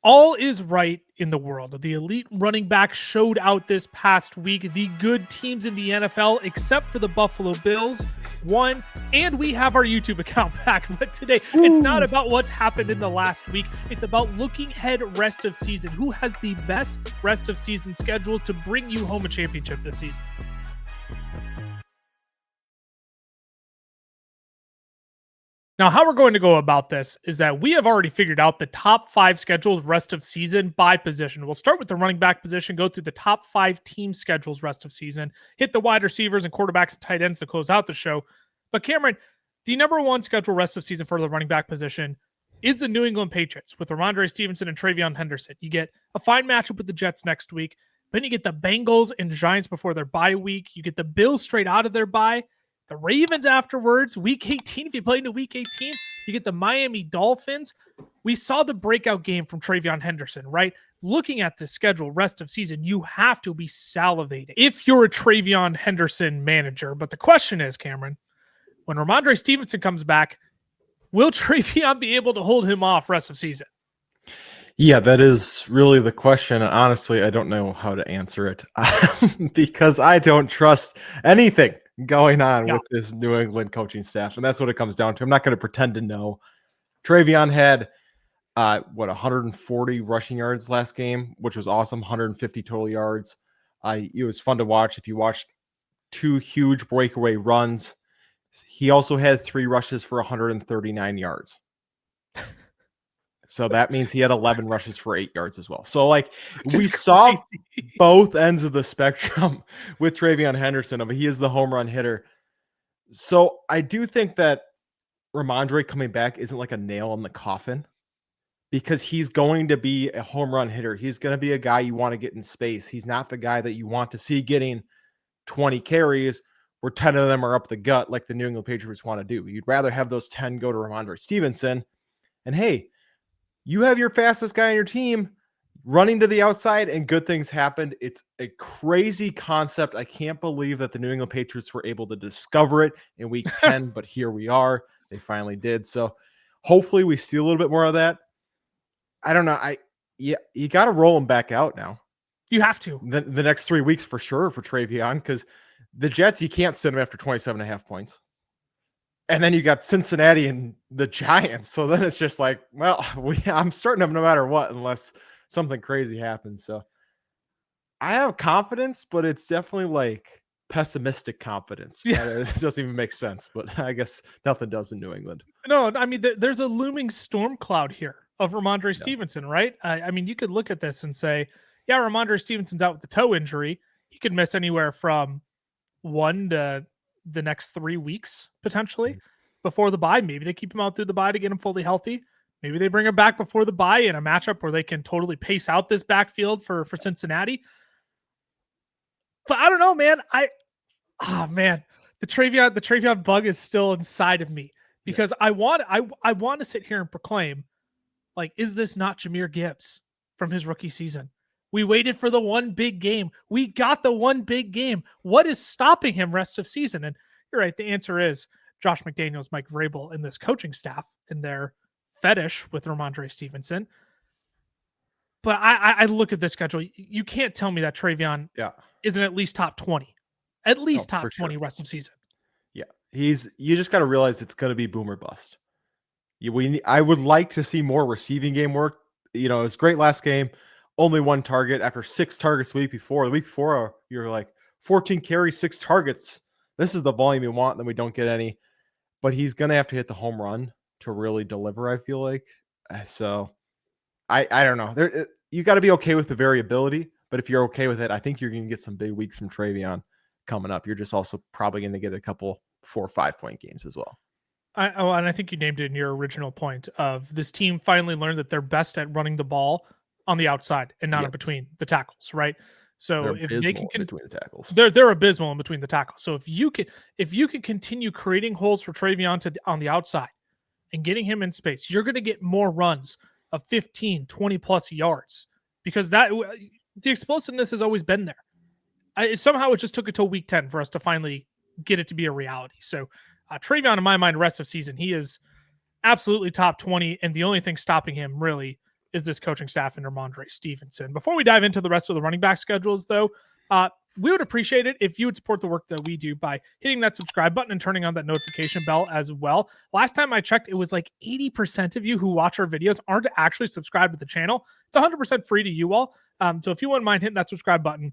All is right in the world. The elite running back showed out this past week. The good teams in the NFL, except for the Buffalo Bills, won. And we have our YouTube account back. But today, it's not about what's happened in the last week. It's about looking ahead rest of season. Who has the best rest of season schedules to bring you home a championship this season? Now, how we're going to go about this is that we have already figured out the top 5 schedules rest of season by position. We'll start with the running back position, go through the top 5 team schedules rest of season, hit the wide receivers and quarterbacks and tight ends to close out the show. But Cameron, the number one schedule rest of season for the running back position is the New England Patriots with Ramondre Stevenson and TreVeyon Henderson. You get a fine matchup with the Jets next week. Then you get the Bengals and Giants before their bye week. You get the Bills straight out of their bye. The Ravens afterwards, week 18. If you play into week 18, you get the Miami Dolphins. We saw the breakout game from TreVeyon Henderson, right? Looking at the schedule rest of season, you have to be salivating if you're a TreVeyon Henderson manager. But the question is, Cameron, when Ramondre Stevenson comes back, will TreVeyon be able to hold him off rest of season? Yeah, that is really the question. And honestly, I don't know how to answer it because I don't trust anything going on with this New England coaching staff. And that's what it comes down to. I'm not going to pretend to know. TreVeyon had, 140 rushing yards last game, which was awesome. 150 total yards. It was fun to watch. If you watched 2 huge breakaway runs, he also had 3 rushes for 139 yards. So that means he had 11 rushes for 8 yards as well. So we saw both ends of the spectrum with TreVeyon Henderson. I mean, he is the home run hitter. So I do think that Ramondre coming back isn't like a nail in the coffin because he's going to be a home run hitter. He's going to be a guy you want to get in space. He's not the guy that you want to see getting 20 carries where 10 of them are up the gut like the New England Patriots want to do. You'd rather have those 10 go to Ramondre Stevenson. And hey, you have your fastest guy on your team running to the outside and good things happened. It's a crazy concept. I can't believe that the New England Patriots were able to discover it in week 10, but here we are. They finally did. So hopefully we see a little bit more of that. I don't know. You got to roll him back out now. You have to. The next 3 weeks for sure for TreVeyon because the Jets, you can't sit him after 27.5 points. And then you got Cincinnati and the Giants. So then it's just like, well, I'm starting them no matter what, unless something crazy happens. So I have confidence, but it's definitely like pessimistic confidence. Yeah. It doesn't even make sense, but I guess nothing does in New England. No, I mean, there's a looming storm cloud here of Ramondre Stevenson, right? I mean, you could look at this and say, yeah, Ramondre Stevenson's out with the toe injury. He could miss anywhere from 1 to the next 3 weeks potentially before the bye. Maybe they keep him out through the bye to get him fully healthy. Maybe they bring him back before the bye in a matchup where they can totally pace out this backfield for Cincinnati. But I don't know, man. The TreVeyon bug is still inside of me because I want to sit here and proclaim, like, is this not Jahmyr Gibbs from his rookie season? We waited for the one big game. We got the one big game. What is stopping him rest of season? And you're right. The answer is Josh McDaniels, Mike Vrabel, and this coaching staff and their fetish with Ramondre Stevenson. But I look at this schedule. You can't tell me that TreVeyon isn't at least top 20. At least top 20 rest of season. Yeah. You just got to realize it's going to be boom or bust. I would like to see more receiving game work. It was great last game. Only 1 target after 6 targets the week before. The week before, you're like 14 carries, 6 targets. This is the volume you want, then we don't get any. But he's going to have to hit the home run to really deliver, I feel like. So, I don't know. You got to be okay with the variability, but if you're okay with it, I think you're going to get some big weeks from TreVeyon coming up. You're just also probably going to get a couple 4 or 5 point games as well. And I think you named it in your original point of this team finally learned that they're best at running the ball on the outside and not in between the tackles, right? So if they can between the tackles, they're abysmal in between the tackles. So if you can continue creating holes for TreVeyon on the outside and getting him in space, you're going to get more runs of 15, 20 plus yards because the explosiveness has always been there. Somehow it just took until week 10 for us to finally get it to be a reality. So TreVeyon, in my mind, rest of season, he is absolutely top 20. And the only thing stopping him really is this coaching staff under Ramondre Stevenson. Before we dive into the rest of the running back schedules, though, we would appreciate it if you would support the work that we do by hitting that subscribe button and turning on that notification bell as well. Last time I checked, it was like 80% of you who watch our videos aren't actually subscribed to the channel. It's 100% free to you all. So if you wouldn't mind hitting that subscribe button,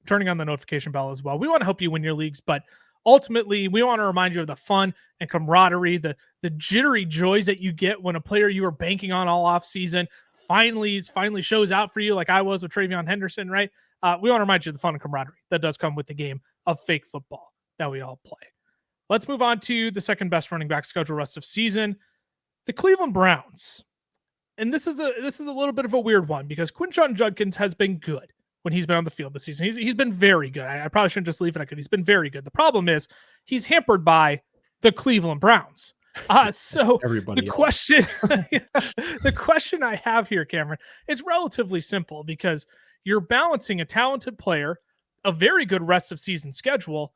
turning on the notification bell as well. We want to help you win your leagues, but ultimately we want to remind you of the fun and camaraderie, the jittery joys that you get when a player you were banking on all off season finally shows out for you, like I was with Travion Henderson, right? We want to remind you of the fun and camaraderie that does come with the game of fake football that we all play. Let's move on to the second best running back schedule rest of season, the Cleveland Browns. And this is a little bit of a weird one because Quinshon Judkins has been good when he's been on the field this season. He's been very good. I probably shouldn't just leave it at good. He's been very good. The problem is he's hampered by the Cleveland Browns. So Everybody the question I have here, Cameron, it's relatively simple because you're balancing a talented player, a very good rest of season schedule,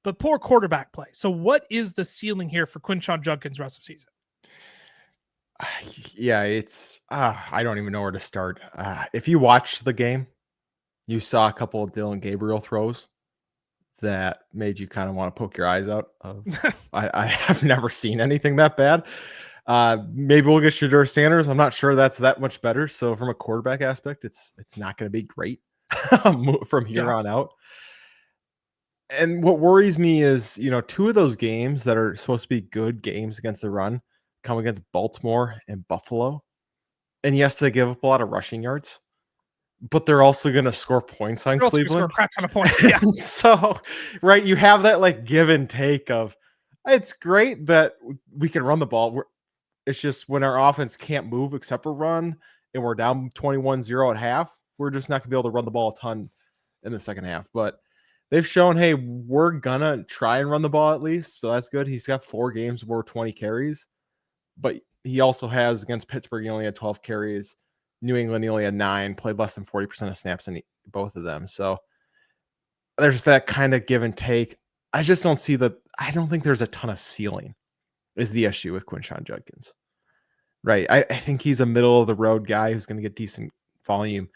but poor quarterback play. So what is the ceiling here for Quinshon Judkins rest of season? Yeah, it's I don't even know where to start. If you watched the game, you saw a couple of Dylan Gabriel throws that made you kind of want to poke your eyes out. I have never seen anything that bad. Maybe we'll get Shedeur Sanders. I'm not sure that's that much better. So from a quarterback aspect, it's not going to be great from here on out. And what worries me is, two of those games that are supposed to be good games against the run come against Baltimore and Buffalo. And yes, they give up a lot of rushing yards, but they're also going to score points on Cleveland. Score a crap ton of points. Yeah. So, right, you have that like give and take of it's great that we can run the ball. It's just when our offense can't move except for run and we're down 21-0 at half, we're just not going to be able to run the ball a ton in the second half. But they've shown, hey, we're going to try and run the ball at least. So that's good. He's got 4 games where 20 carries. But he also has against Pittsburgh, he only had 12 carries. New England, he only had 9, played less than 40% of snaps in both of them. So there's that kind of give and take. I just don't see that. I don't think there's a ton of ceiling is the issue with Quinshon Judkins. Right. I think he's a middle of the road guy who's going to get decent volume.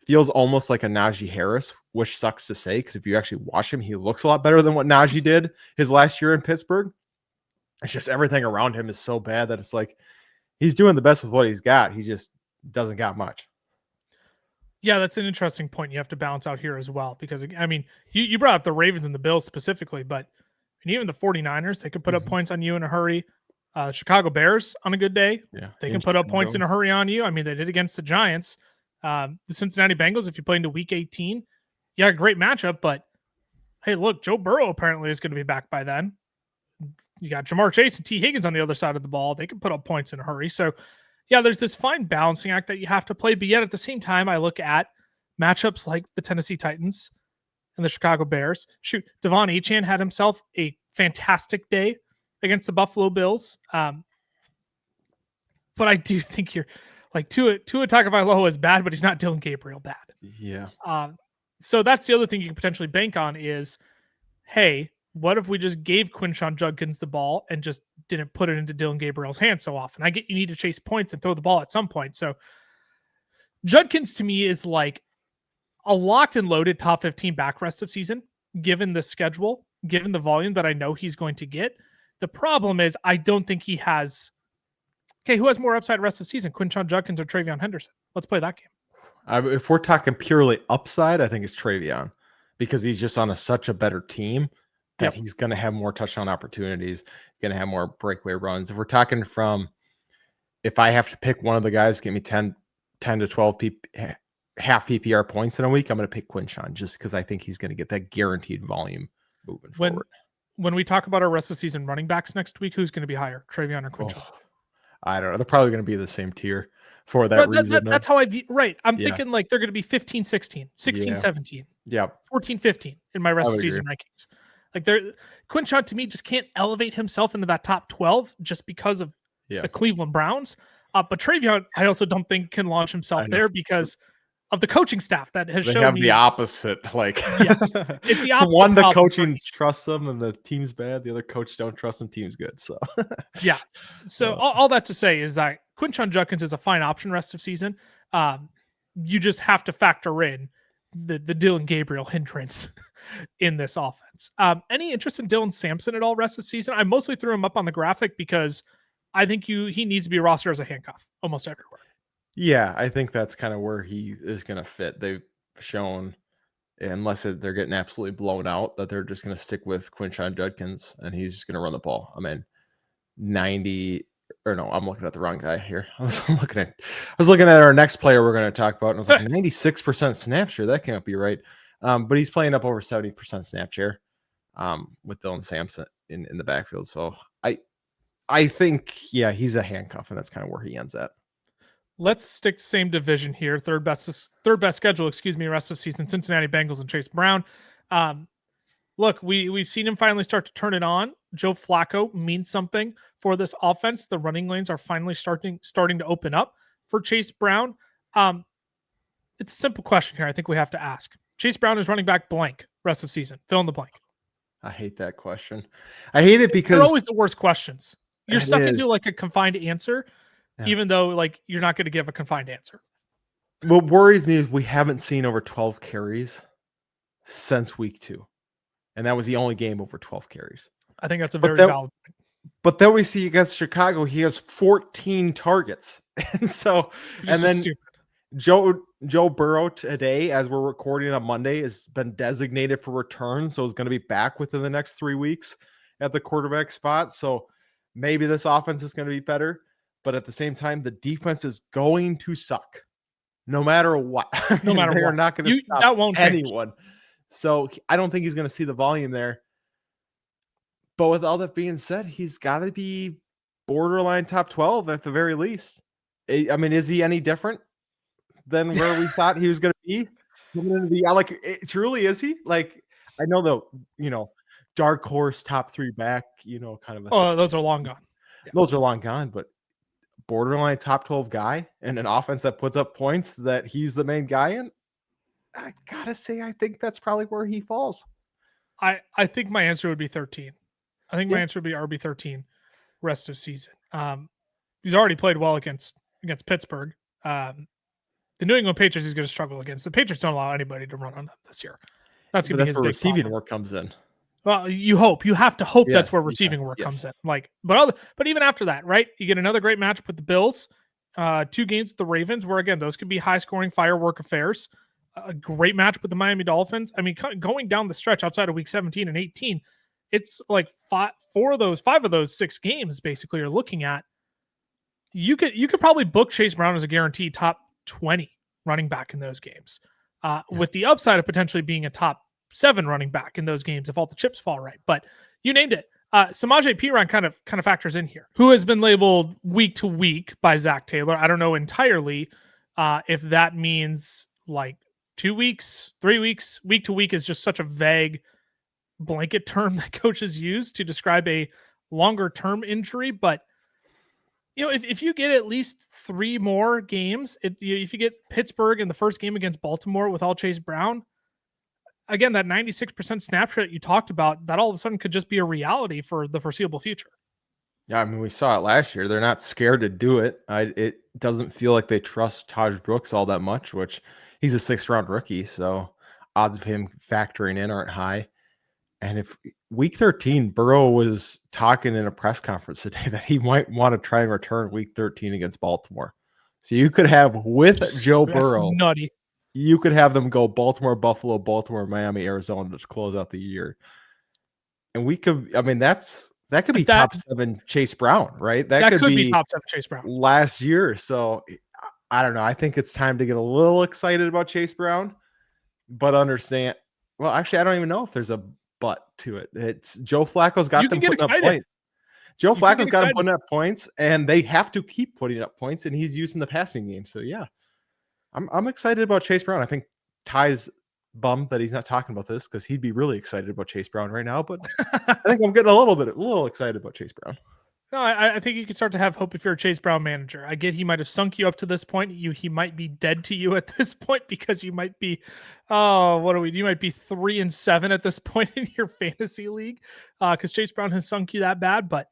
Feels almost like a Najee Harris, which sucks to say because if you actually watch him, he looks a lot better than what Najee did his last year in Pittsburgh. It's just everything around him is so bad that it's like he's doing the best with what he's got. He just doesn't got much. Yeah, that's an interesting point you have to balance out here as well. Because, I mean, you brought up the Ravens and the Bills specifically, but even the 49ers, they could put up points on you in a hurry. Chicago Bears on a good day, they can put up points in a hurry on you. I mean, they did against the Giants. The Cincinnati Bengals, if you play into week 18, yeah, great matchup. But, hey, look, Joe Burrow apparently is going to be back by then. You got Jamar Chase and T. Higgins on the other side of the ball. They can put up points in a hurry. So, yeah, there's this fine balancing act that you have to play. But yet at the same time, I look at matchups like the Tennessee Titans and the Chicago Bears. Shoot, Devon Achane had himself a fantastic day against the Buffalo Bills. But I do think you're like Tua Tagovailoa is bad, but he's not Dylan Gabriel bad. Yeah. So that's the other thing you can potentially bank on is, hey, what if we just gave Quinshon Judkins the ball and just didn't put it into Dylan Gabriel's hands so often? I get you need to chase points and throw the ball at some point. So Judkins to me is like a locked and loaded top 15 back rest of season, given the schedule, given the volume that I know he's going to get. The problem is I don't think he has. Okay, who has more upside rest of season, Quinshon Judkins or Travion Henderson? Let's play that game. If we're talking purely upside, I think it's Travion because he's just on such a better team that he's going to have more touchdown opportunities, going to have more breakaway runs. If we're talking if I have to pick one of the guys, give me 10 to 12 half PPR points in a week, I'm going to pick Quinshon just because I think he's going to get that guaranteed volume moving forward. When we talk about our rest of season running backs next week, who's going to be higher, Travion or Quinshon? I don't know. They're probably going to be the same tier for that reason. That's how I view. Right. I'm thinking like they're going to be 15, 16, 16, 17, 14, 15 in my rest of season rankings. Like Quinshon to me just can't elevate himself into that top 12 just because of the Cleveland Browns. But Travion, I also don't think can launch himself there because of the coaching staff that has shown the opposite. Like, it's the opposite. One, the coaching trusts them, and the team's bad. The other coach don't trust them. Team's good. So, So all that to say is that Quinshon Judkins is a fine option rest of season. You just have to factor in the Dylan Gabriel hindrance in this offense. Any interest in Dylan Sampson at all rest of season? I mostly threw him up on the graphic because I think he needs to be rostered as a handcuff almost everywhere. Yeah, I think that's kind of where he is going to fit. They've shown, unless they're getting absolutely blown out, that they're just going to stick with Quinshon Judkins and he's just going to run the ball. I mean, 90 or no, I'm looking at the wrong guy here. I was looking at our next player we're going to talk about, and I was like 96% snap share. That can't be right. But he's playing up over 70% snap share with Dylan Sampson in the backfield. So I think, yeah, he's a handcuff, and that's kind of where he ends at. Let's stick to same division here. Third best schedule, rest of season, Cincinnati Bengals and Chase Brown. Look, we've seen him finally start to turn it on. Joe Flacco means something for this offense. The running lanes are finally starting to open up for Chase Brown. It's a simple question here I think we have to ask. Chase Brown is running back blank rest of season. Fill in the blank. I hate that question. I hate it because they're always the worst questions. You're stuck into like a confined answer, even though like you're not going to give a confined answer. What worries me is we haven't seen over 12 carries since week 2. And that was the only game over 12 carries. I think that's a very valid point. But then we see against Chicago, he has 14 targets. And so, and then stupid. Joe Burrow today, as we're recording on Monday, has been designated for return. So he's going to be back within the next 3 weeks at the quarterback spot. So maybe this offense is going to be better. But at the same time, the defense is going to suck no matter what. No matter what. They're not going to stop that won't anyone. Change. So I don't think he's going to see the volume there. But with all that being said, he's got to be borderline top 12 at the very least. I mean, is he any different than where we thought he was going to be? Truly, is he? Like, I know dark horse top 3 back, kind of. Those are long gone. Yeah. Those are long gone, but borderline top 12 guy and an offense that puts up points that he's the main guy in. I gotta say, I think that's probably where he falls. I think my answer would be 13. I think my answer would be RB13 rest of season. He's already played well against Pittsburgh. The New England Patriots he's going to struggle against. The Patriots don't allow anybody to run on them this year. That's going to be his where big receiving problem. work comes in. Well, you have to hope that's where receiving work comes in. But even after that, right? You get another great matchup with the Bills, 2 games with the Ravens, where again those could be high scoring firework affairs. A great match with the Miami Dolphins. I mean, going down the stretch outside of week 17 and 18, it's like 5 of those 6 games basically are looking at. You could probably book Chase Brown as a guaranteed top 20 running back in those games, with the upside of potentially being a top 7 running back in those games if all the chips fall right. But you named it. Samaje Perine kind of factors in here, who has been labeled week to week by Zach Taylor. I don't know entirely if that means like 2 weeks, 3 weeks. Week to week is just such a vague blanket term that coaches use to describe a longer term injury. But if you get at least 3 more games, if you get Pittsburgh in the first game against Baltimore with all Chase Brown, again, that 96% snapshot you talked about, that all of a sudden could just be a reality for the foreseeable future. Yeah, I mean, we saw it last year. They're not scared to do it. It doesn't feel like they trust Taj Brooks all that much, which he's a 6th-round rookie, so odds of him factoring in aren't high. And if week 13, Burrow was talking in a press conference today that he might want to try and return week 13 against Baltimore. So you could have Joe Burrow. Nutty. You could have them go Baltimore, Buffalo, Baltimore, Miami, Arizona to close out the year. And we could, I mean, that could be top 7 Chase Brown, right? That could be top 7 Chase Brown last year. So I don't know. I think it's time to get a little excited about Chase Brown, but understand. Well, actually, I don't even know if there's a but to it. It's Joe Flacco's got them putting up points. Joe Flacco's got them putting up points, and they have to keep putting up points, and he's using the passing game. So yeah, I'm excited about Chase Brown. I think Ty's bummed that he's not talking about this because he'd be really excited about Chase Brown right now. But I think I'm getting a little excited about Chase Brown. No, I think you can start to have hope if you're a Chase Brown manager. I get he might have sunk you up to this point. He might be dead to you at this point because you might be, you might be 3-7 at this point in your fantasy league because Chase Brown has sunk you that bad. But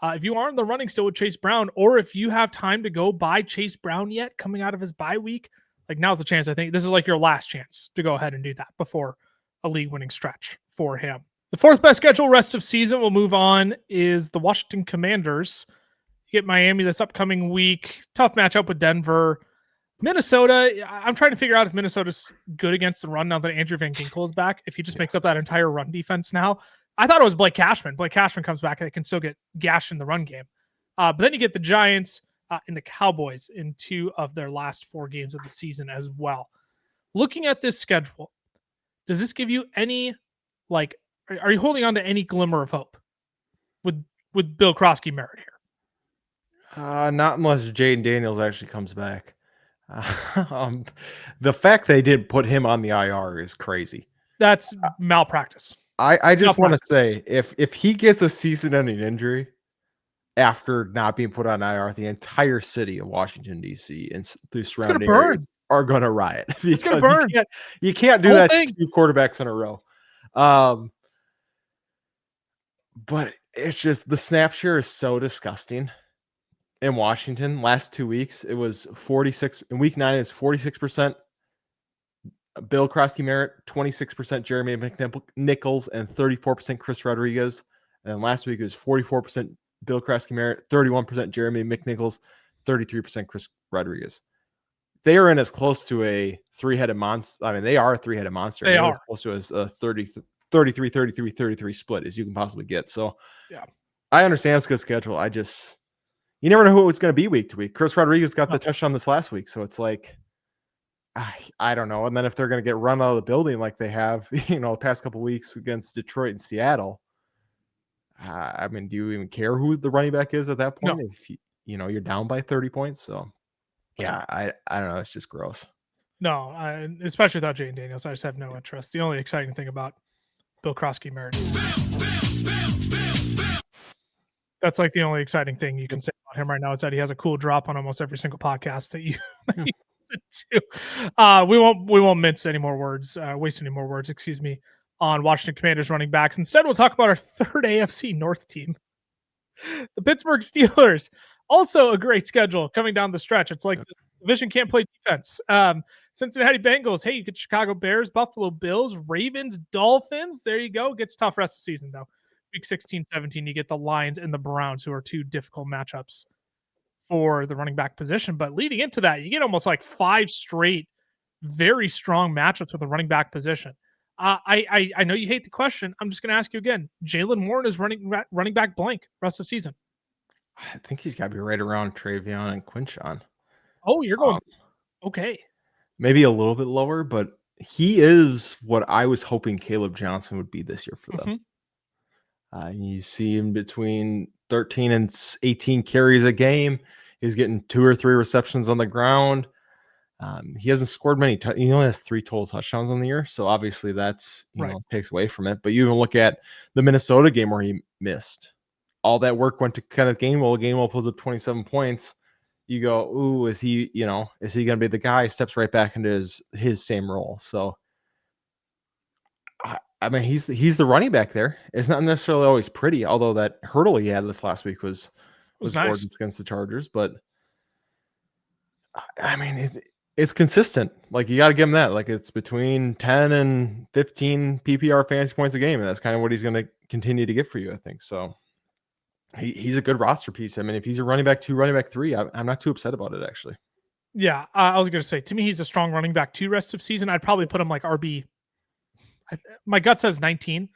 If you are in the running still with Chase Brown, or if you have time to go buy Chase Brown yet coming out of his bye week, like now's the chance. I think this is like your last chance to go ahead and do that before a league winning stretch for him. The fourth best schedule rest of season we'll move on is the Washington Commanders. You get Miami this upcoming week. Tough matchup with Denver. Minnesota, I'm trying to figure out if Minnesota's good against the run now that Andrew Van Ginkel is back. If he just makes up that entire run defense now. I thought it was Blake Cashman. Blake Cashman comes back and they can still get gashed in the run game. But then you get the Giants and the Cowboys in 2 of their last 4 games of the season as well. Looking at this schedule, does this give you any, like, are you holding on to any glimmer of hope with Bill Krosky merit here? Not unless Jaden Daniels actually comes back. The fact they didn't put him on the IR is crazy. That's malpractice. I just want to say, if he gets a season-ending injury after not being put on IR, the entire city of Washington, D.C. and the surrounding areas are going to riot. It's going to burn. You can't do that to 2 quarterbacks in a row. But it's just the snap share is so disgusting. In Washington, last 2 weeks, it was 46. In week 9, it's 46% Bill Krosky Merritt, 26% Jeremy McNichols, and 34% Chris Rodriguez. And last week, it was 44% Bill Krosky Merritt, 31% Jeremy McNichols, 33% Chris Rodriguez. They are in as close to a 3-headed monster. I mean, they are a 3-headed monster. They are. As close to as a 33 split as you can possibly get. So, yeah, I understand it's a good schedule. You never know who it's going to be week to week. Chris Rodriguez got the touchdown this last week. So it's like, I don't know. And then if they're going to get run out of the building like they have, the past couple of weeks against Detroit and Seattle, I mean, do you even care who the running back is at that point? No. If you're down by 30 points. So yeah, I don't know. It's just gross. No, especially without Jaden Daniels, I just have no interest. The only exciting thing about Bill Krosky Merritt that's like the only exciting thing you can say about him right now is that he has a cool drop on almost every single podcast that you listen to. We won't mince any more words, waste any more words, on Washington Commanders running backs. Instead, we'll talk about our third AFC North team, the Pittsburgh Steelers. Also a great schedule coming down the stretch. It's like the division can't play defense. Cincinnati Bengals. Hey, you get Chicago Bears, Buffalo Bills, Ravens, Dolphins. There you go. Gets tough rest of the season, though. Week 16, 17, you get the Lions and the Browns, who are 2 difficult matchups for the running back position. But leading into that, you get almost like 5 straight very strong matchups with the running back position. I know you hate the question. I'm just going to ask you again. Jaylen Warren is running back blank rest of season. I think he's got to be right around Travion and Quinshon. Oh, you're going okay. Maybe a little bit lower, but he is what I was hoping Caleb Johnson would be this year for them. You see him between 13 and 18 carries a game. He's getting 2 or 3 receptions on the ground. He hasn't scored many. He only has 3 total touchdowns on the year. So obviously that's, takes away from it. But you even look at the Minnesota game where he missed. All that work went to kind of Gainwell. Gainwell pulls up 27 points. You go, ooh, is he going to be the guy? He steps right back into his same role. So, I mean, he's the running back there. It's not necessarily always pretty, although that hurdle he had this last week was nice gorgeous against the Chargers. But I mean, it's consistent. Like, you got to give him that. Like, it's between 10 and 15 PPR fantasy points a game, and that's kind of what he's going to continue to get for you, I think. So he's a good roster piece. I mean, if he's a running back 2, running back 3, I'm not too upset about it, actually. Yeah, I was going to say, to me, he's a strong running back 2 rest of season. I'd probably put him like RB. My gut says 19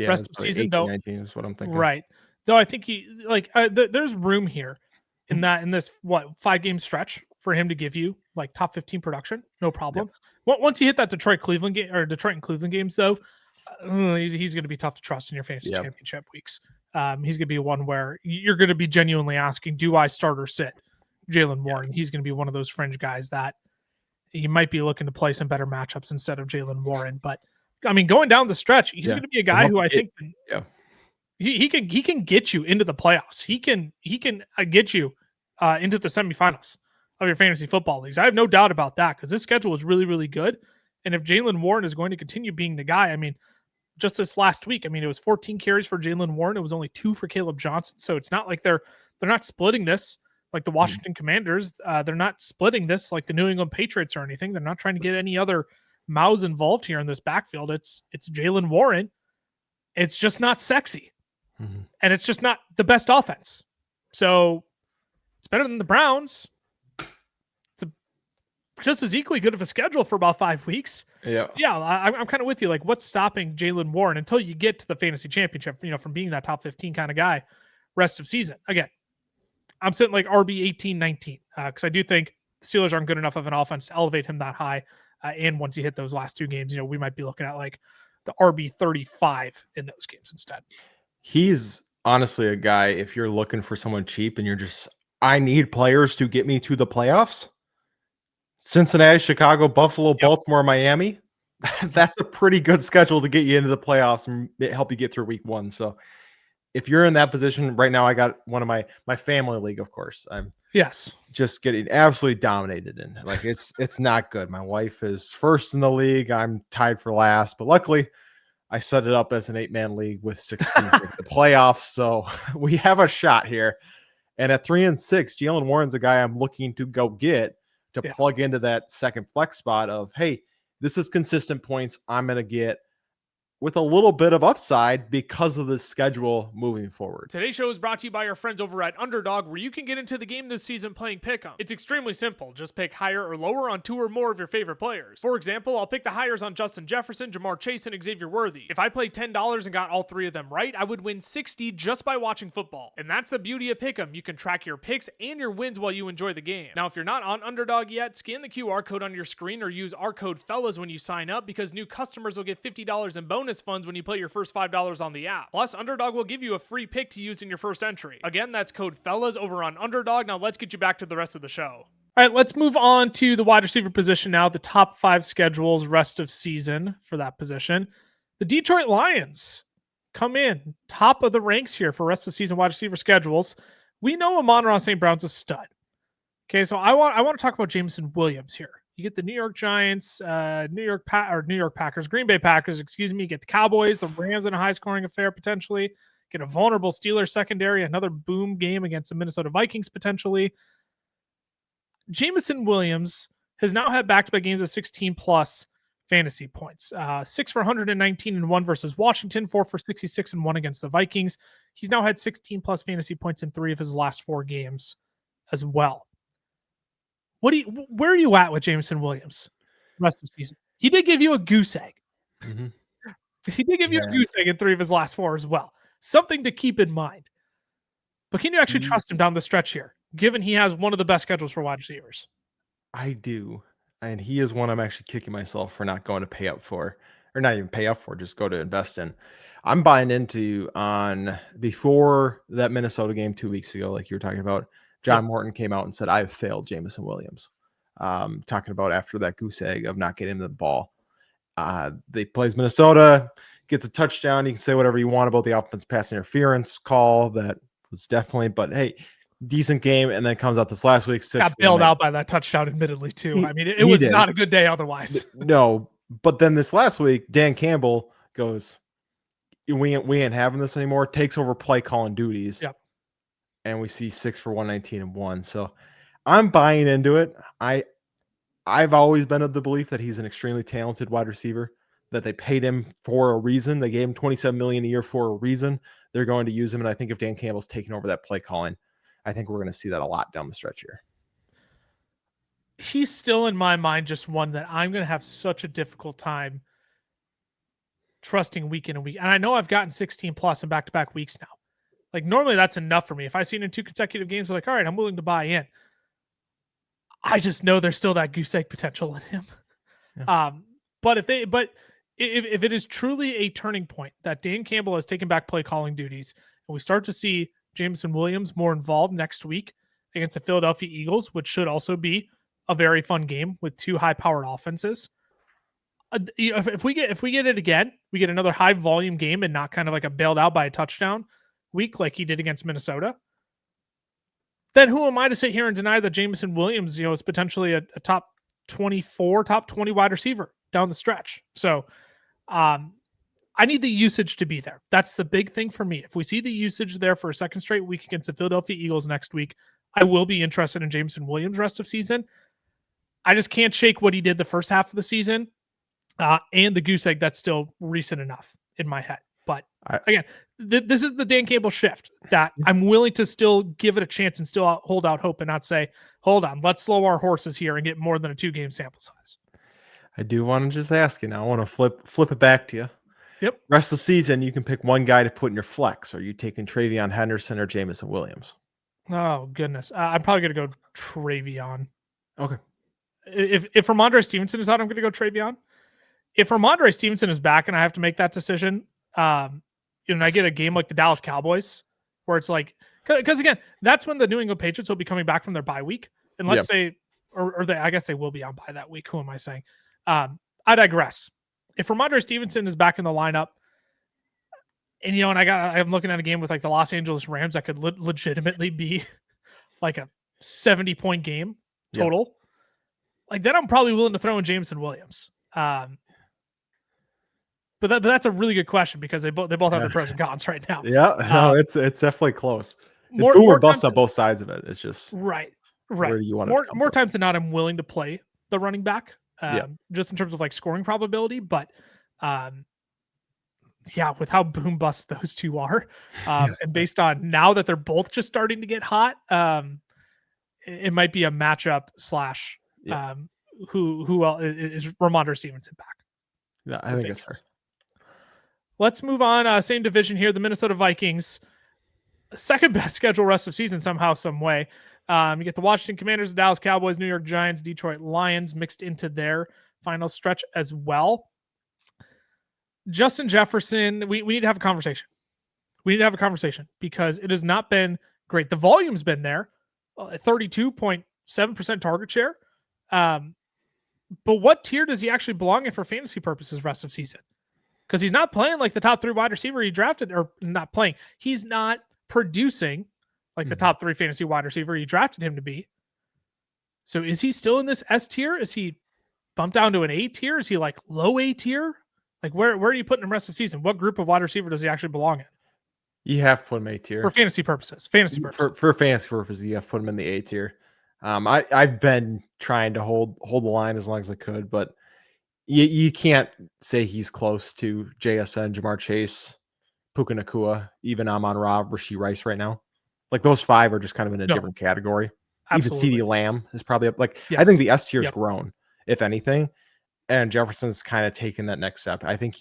rest of season, 18, though. 19 is what I'm thinking. Right. Though I think he there's room here in this 5-game stretch for him to give you like top 15 production. No problem. Yep. Once you hit that Detroit and Cleveland games, though, he's going to be tough to trust in your fantasy championship weeks. He's going to be one where you're going to be genuinely asking, do I start or sit Jaylen Warren? He's going to be one of those fringe guys that you might be looking to play some better matchups instead of Jaylen Warren. But I mean, going down the stretch, he's going to be a guy who I think he can get you into the playoffs. He can get you into the semifinals of your fantasy football leagues. I have no doubt about that because this schedule is really, really good. And if Jaylen Warren is going to continue being the guy, I mean, just this last week. I mean, it was 14 carries for Jalen Warren. It was only 2 for Caleb Johnson. So it's not like they're not splitting this like the Washington Commanders. They're not splitting this like the New England Patriots or anything. They're not trying to get any other mouths involved here in this backfield. It's Jalen Warren. It's just not sexy. And it's just not the best offense. So it's better than the Browns. It's just as equally good of a schedule for about 5 weeks. Yeah. I'm kind of with you. Like, what's stopping Jalen Warren until you get to the fantasy championship, from being that top 15 kind of guy rest of season? Again, I'm sitting like RB 18, 19, because I do think the Steelers aren't good enough of an offense to elevate him that high. And once you hit those last 2 games, we might be looking at like the RB 35 in those games instead. He's honestly a guy, if you're looking for someone cheap and I need players to get me to the playoffs. Cincinnati, Chicago, Buffalo, Baltimore, Miami. That's a pretty good schedule to get you into the playoffs and help you get through week 1. So if you're in that position right now, I got one of my family league, of course. I'm just getting absolutely dominated in. Like it's not good. My wife is first in the league. I'm tied for last, but luckily I set it up as an 8-man league with 6 teams in the playoffs. So we have a shot here. And at 3-6, Jalen Warren's a guy I'm looking to go get to plug into that second flex spot of, hey, this is consistent points I'm going to get with a little bit of upside because of the schedule moving forward. Today's show is brought to you by our friends over at Underdog, where you can get into the game this season playing Pick'em. It's extremely simple. Just pick higher or lower on 2 or more of your favorite players. For example, I'll pick the higher on Justin Jefferson, Jamar Chase, and Xavier Worthy. If I played $10 and got all 3 of them right, I would win $60 just by watching football. And that's the beauty of Pick'em. You can track your picks and your wins while you enjoy the game. Now, if you're not on Underdog yet, scan the QR code on your screen or use our code FELLAS when you sign up, because new customers will get $50 in bonus funds when you play your first $5 on the app. Plus, Underdog will give you a free pick to use in your first entry. Again, that's code FELLAS over on Underdog. Now let's get you back to the rest of the show. All right, let's move on to the wide receiver position now. The top 5 schedules rest of season for that position. The Detroit Lions come in top of the ranks here for rest of season wide receiver schedules. We know Amon-Ra St. Brown's a stud. Okay, so I want to talk about Jameson Williams here. You get the New York Giants, New York Packers, Green Bay Packers, excuse me. You get the Cowboys, the Rams in a high-scoring affair potentially. Get a vulnerable Steelers secondary, another boom game against the Minnesota Vikings potentially. Jameson Williams has now had back-to-back games of 16-plus fantasy points. 6 for 119 and 1 versus Washington, 4 for 66 and 1 against the Vikings. He's now had 16-plus fantasy points in 3 of his last 4 games as well. Where are you at with Jameson Williams rest of the season? He did give you a goose egg. Mm-hmm. He did give you a goose egg in 3 of his last 4 as well. Something to keep in mind. But can you actually trust him down the stretch here, given he has one of the best schedules for wide receivers? I do. And he is one I'm actually kicking myself for not going to pay up for, or not even pay up for, just go to invest in. I'm buying into on before that Minnesota game 2 weeks ago, like you were talking about. John Morton came out and said, I have failed Jameson Williams. Talking about after that goose egg of not getting the ball. They plays Minnesota, gets a touchdown. You can say whatever you want about the offense pass interference call. That was definitely, but hey, decent game. And then comes out this last week. Got bailed out by that touchdown, admittedly, too. I mean, it was not a good day otherwise. No, but then this last week, Dan Campbell goes, we ain't having this anymore. Takes over play calling duties. Yep. And we see 6 for 119 and 1. So I'm buying into it. I've always been of the belief that he's an extremely talented wide receiver, that they paid him for a reason. They gave him $27 million a year for a reason. They're going to use him. And I think if Dan Campbell's taking over that play calling, I think we're going to see that a lot down the stretch here. He's still in my mind just one that I'm going to have such a difficult time trusting week in and week. And I know I've gotten 16 plus in back-to-back weeks now. Like, normally that's enough for me. If I see it in 2 consecutive games, I'm like, all right, I'm willing to buy in. I just know there's still that goose egg potential in him. Yeah. But if it is truly a turning point that Dan Campbell has taken back play calling duties, and we start to see Jameson Williams more involved next week against the Philadelphia Eagles, which should also be a very fun game with 2 high-powered offenses. If we get it again, we get another high volume game and not kind of like a bailed out by a touchdown week like he did against Minnesota, then who am I to sit here and deny that Jameson Williams, is potentially a top 24, top 20 wide receiver down the stretch? So I need the usage to be there. That's the big thing for me. If we see the usage there for a second straight week against the Philadelphia Eagles next week, I will be interested in Jameson Williams rest of season. I just can't shake what he did the first half of the season, and the goose egg that's still recent enough in my head. But again, this is the Dan Campbell shift that I'm willing to still give it a chance and still hold out hope and not say, hold on, let's slow our horses here and get more than a 2-game sample size. I do want to just ask you now. I want to flip it back to you. Yep. Rest of the season, you can pick one guy to put in your flex. Are you taking Travion Henderson or Jameson Williams? Oh, goodness. I'm probably going to go Travion. Okay. If Ramondre Stevenson is out, I'm going to go Travion. If Ramondre Stevenson is back and I have to make that decision, I get a game like the Dallas Cowboys where it's like, because again, that's when the New England Patriots will be coming back from their bye week. And let's say, I guess they will be on bye that week. Who am I saying? I digress. If Ramondre Stevenson is back in the lineup, and I'm looking at a game with like the Los Angeles Rams that could legitimately be like a 70-point game total. Like then I'm probably willing to throw in Jameson Williams. But that's a really good question because they both have their pros and cons right now. Yeah, no, it's definitely close. It's boom or bust on both sides of it. It's just right. Where do you want more times than not, I'm willing to play the running back, just in terms of like scoring probability. But with how boom bust those two are, and based on now that they're both just starting to get hot, it might be a matchup / who else is Ramondre Stevenson back? Yeah, I think it's her. Let's move on. Same division here. The Minnesota Vikings, second best schedule rest of season somehow, some way. You get the Washington Commanders, the Dallas Cowboys, New York Giants, Detroit Lions mixed into their final stretch as well. Justin Jefferson, we need to have a conversation. We need to have a conversation because it has not been great. The volume's been there, 32.7% target share. But what tier does he actually belong in for fantasy purposes rest of season? Because he's not playing like the top 3 wide receiver he drafted, or not playing. He's not producing like the top 3 fantasy wide receiver you drafted him to be. So is he still in this S tier? Is he bumped down to an A tier? Is he like low A tier? Like where are you putting him rest of season? What group of wide receiver does he actually belong in? You have to put him A tier. For fantasy purposes. For fantasy purposes, you have to put him in the A tier. I've been trying to hold the line as long as I could, but you can't say he's close to JSN, Jamar Chase, Puka Nacua, even Amon-Ra, Rashee Rice right now. Like those 5 are just kind of in a different category. Absolutely. Even CeeDee Lamb is probably up. Like I think the S tier has grown, if anything, and Jefferson's kind of taken that next step. I think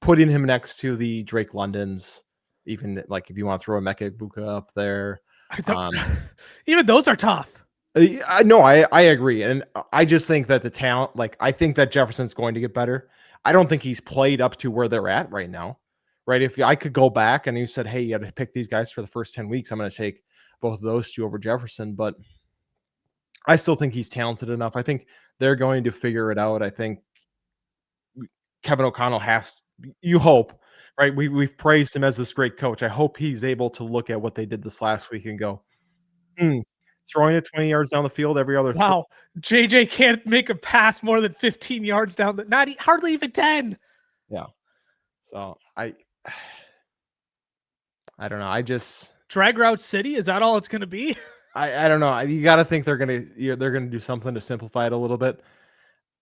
putting him next to the Drake Londons, even like if you want to throw a Mecca Buka up there, even those are tough. I agree. And I just think that the talent, like I think that Jefferson's going to get better. I don't think he's played up to where they're at right now. Right. If I could go back and you said, hey, you had to pick these guys for the first 10 weeks, I'm going to take both of those 2 over Jefferson. But I still think he's talented enough. I think they're going to figure it out. I think Kevin O'Connell you hope, right? We've praised him as this great coach. I hope he's able to look at what they did this last week and go, throwing it 20 yards down the field every other. Wow. JJ can't make a pass more than 15 yards down hardly even 10. Yeah. So I don't know. I just drag route city. Is that all it's going to be? I don't know. You got to think they're going to do something to simplify it a little bit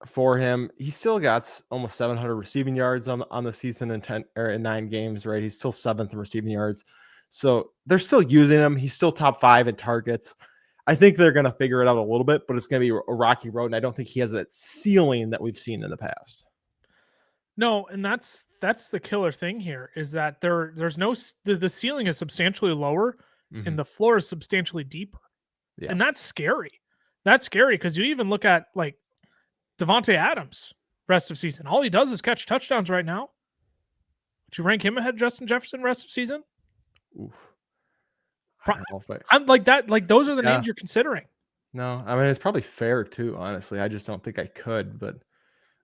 for him. He still got almost 700 receiving yards on the season in 9 games, right? He's still 7th in receiving yards. So they're still using him. He's still top 5 in targets. I think they're going to figure it out a little bit, but it's going to be a rocky road. And I don't think he has that ceiling that we've seen in the past. No. And that's the killer thing here is that there's no, the ceiling is substantially lower and the floor is substantially deeper. Yeah. And that's scary. That's scary. Cause you even look at like Devontae Adams rest of season. All he does is catch touchdowns right now. Would you rank him ahead of Justin Jefferson rest of season? Oof. I'm like that. Like those are the names you're considering. No, I mean, it's probably fair too, honestly. I just don't think I could, but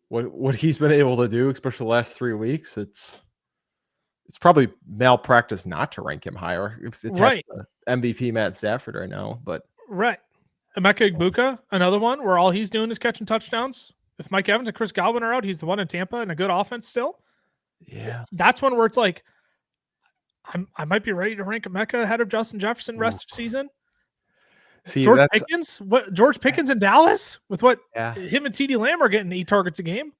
what he's been able to do, especially the last 3 weeks, it's probably malpractice not to rank him higher. It's right. MVP Matt Stafford right now, but right. Emeka Egbuka, another one where all he's doing is catching touchdowns. If Mike Evans and Chris Godwin are out, he's the one in Tampa and a good offense still. Yeah. That's one where it's like, I might be ready to rank Emeka ahead of Justin Jefferson rest of season. See, George that's Pickens? What George Pickens in Dallas with what yeah. him and CeeDee Lamb are getting 8 targets a game?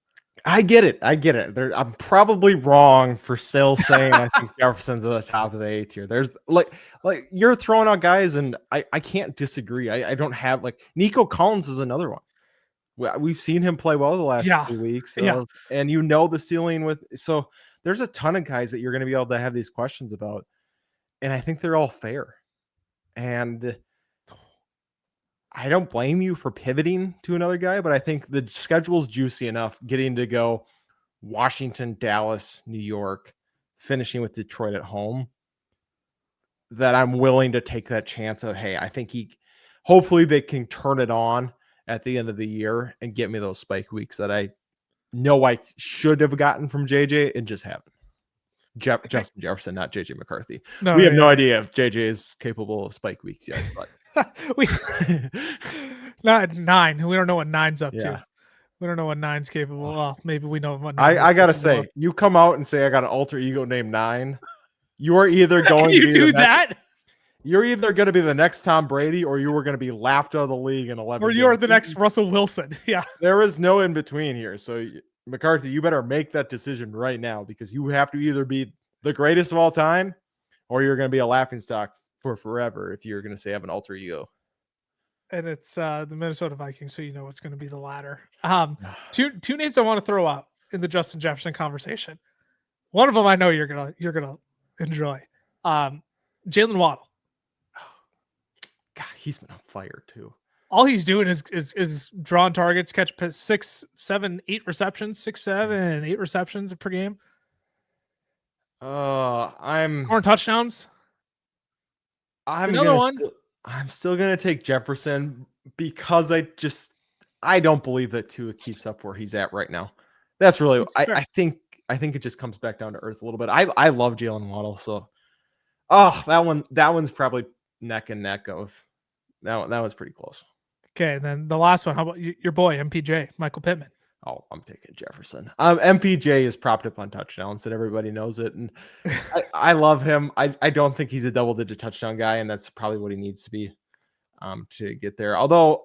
I get it. I'm probably wrong for still saying I think Jefferson's at the top of the A tier. There's like you're throwing out guys, and I can't disagree. I don't have like Nico Collins is another one. We've seen him play well the last Yeah. 2 weeks, Yeah. and the ceiling with. So there's a ton of guys that you're going to be able to have these questions about, and I think they're all fair. And I don't blame you for pivoting to another guy, but I think the schedule's juicy enough getting to go Washington, Dallas, New York, finishing with Detroit at home, that I'm willing to take that chance of, hey, I think hopefully they can turn it on at the end of the year and get me those spike weeks that I know I should have gotten from JJ and just haven't. Justin Jefferson, not JJ McCarthy. We have no idea if JJ is capable of spike weeks yet, but not 9. We don't know what 9's up yeah. to. We don't know what 9's capable. Well, maybe we know what. I gotta say, you come out and say I got an alter ego named 9. You are either going you to do that. You're either going to be the next Tom Brady, or you are going to be laughed out of the league in 11. Or you are the next Russell Wilson. Yeah. There is no in between here. So McCarthy, you better make that decision right now, because you have to either be the greatest of all time, or you're going to be a laughingstock for forever if you're going to say have an alter ego. And it's the Minnesota Vikings, so you know it's going to be the latter. Two names I want to throw out in the Justin Jefferson conversation. One of them I know you're gonna enjoy. Jalen Waddle. God, he's been on fire too. All he's doing is drawing targets, catch 6, 7, 8 receptions, 6, 7, 8 receptions per game. More touchdowns. I'm still gonna take Jefferson, because I don't believe that Tua keeps up where he's at right now. That's really I think it just comes back down to earth a little bit. I love Jalen Waddle, so that one's probably neck and neck of that was pretty close. Okay, and then the last one, how about your boy MPJ, Michael Pittman? Oh, I'm taking Jefferson. MPJ is propped up on touchdowns, and everybody knows it. And I love him. I don't think he's a double-digit touchdown guy, and that's probably what he needs to be to get there. Although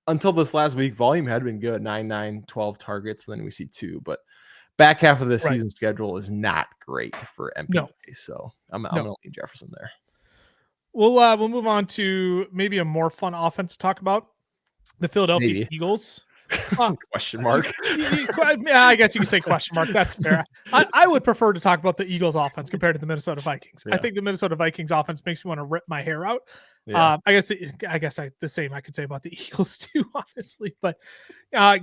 until this last week, volume had been good, 9, 12 targets, and then we see 2. But back half of the season schedule is not great for MPJ, so I'm going to lean Jefferson there. We'll move on to maybe a more fun offense to talk about. The Philadelphia Eagles. Question mark. Yeah, I guess you could say question mark. That's fair. I would prefer to talk about the Eagles offense compared to the Minnesota Vikings. Yeah. I think the Minnesota Vikings offense makes me want to rip my hair out. Yeah. I guess the same I could say about the Eagles too, honestly. But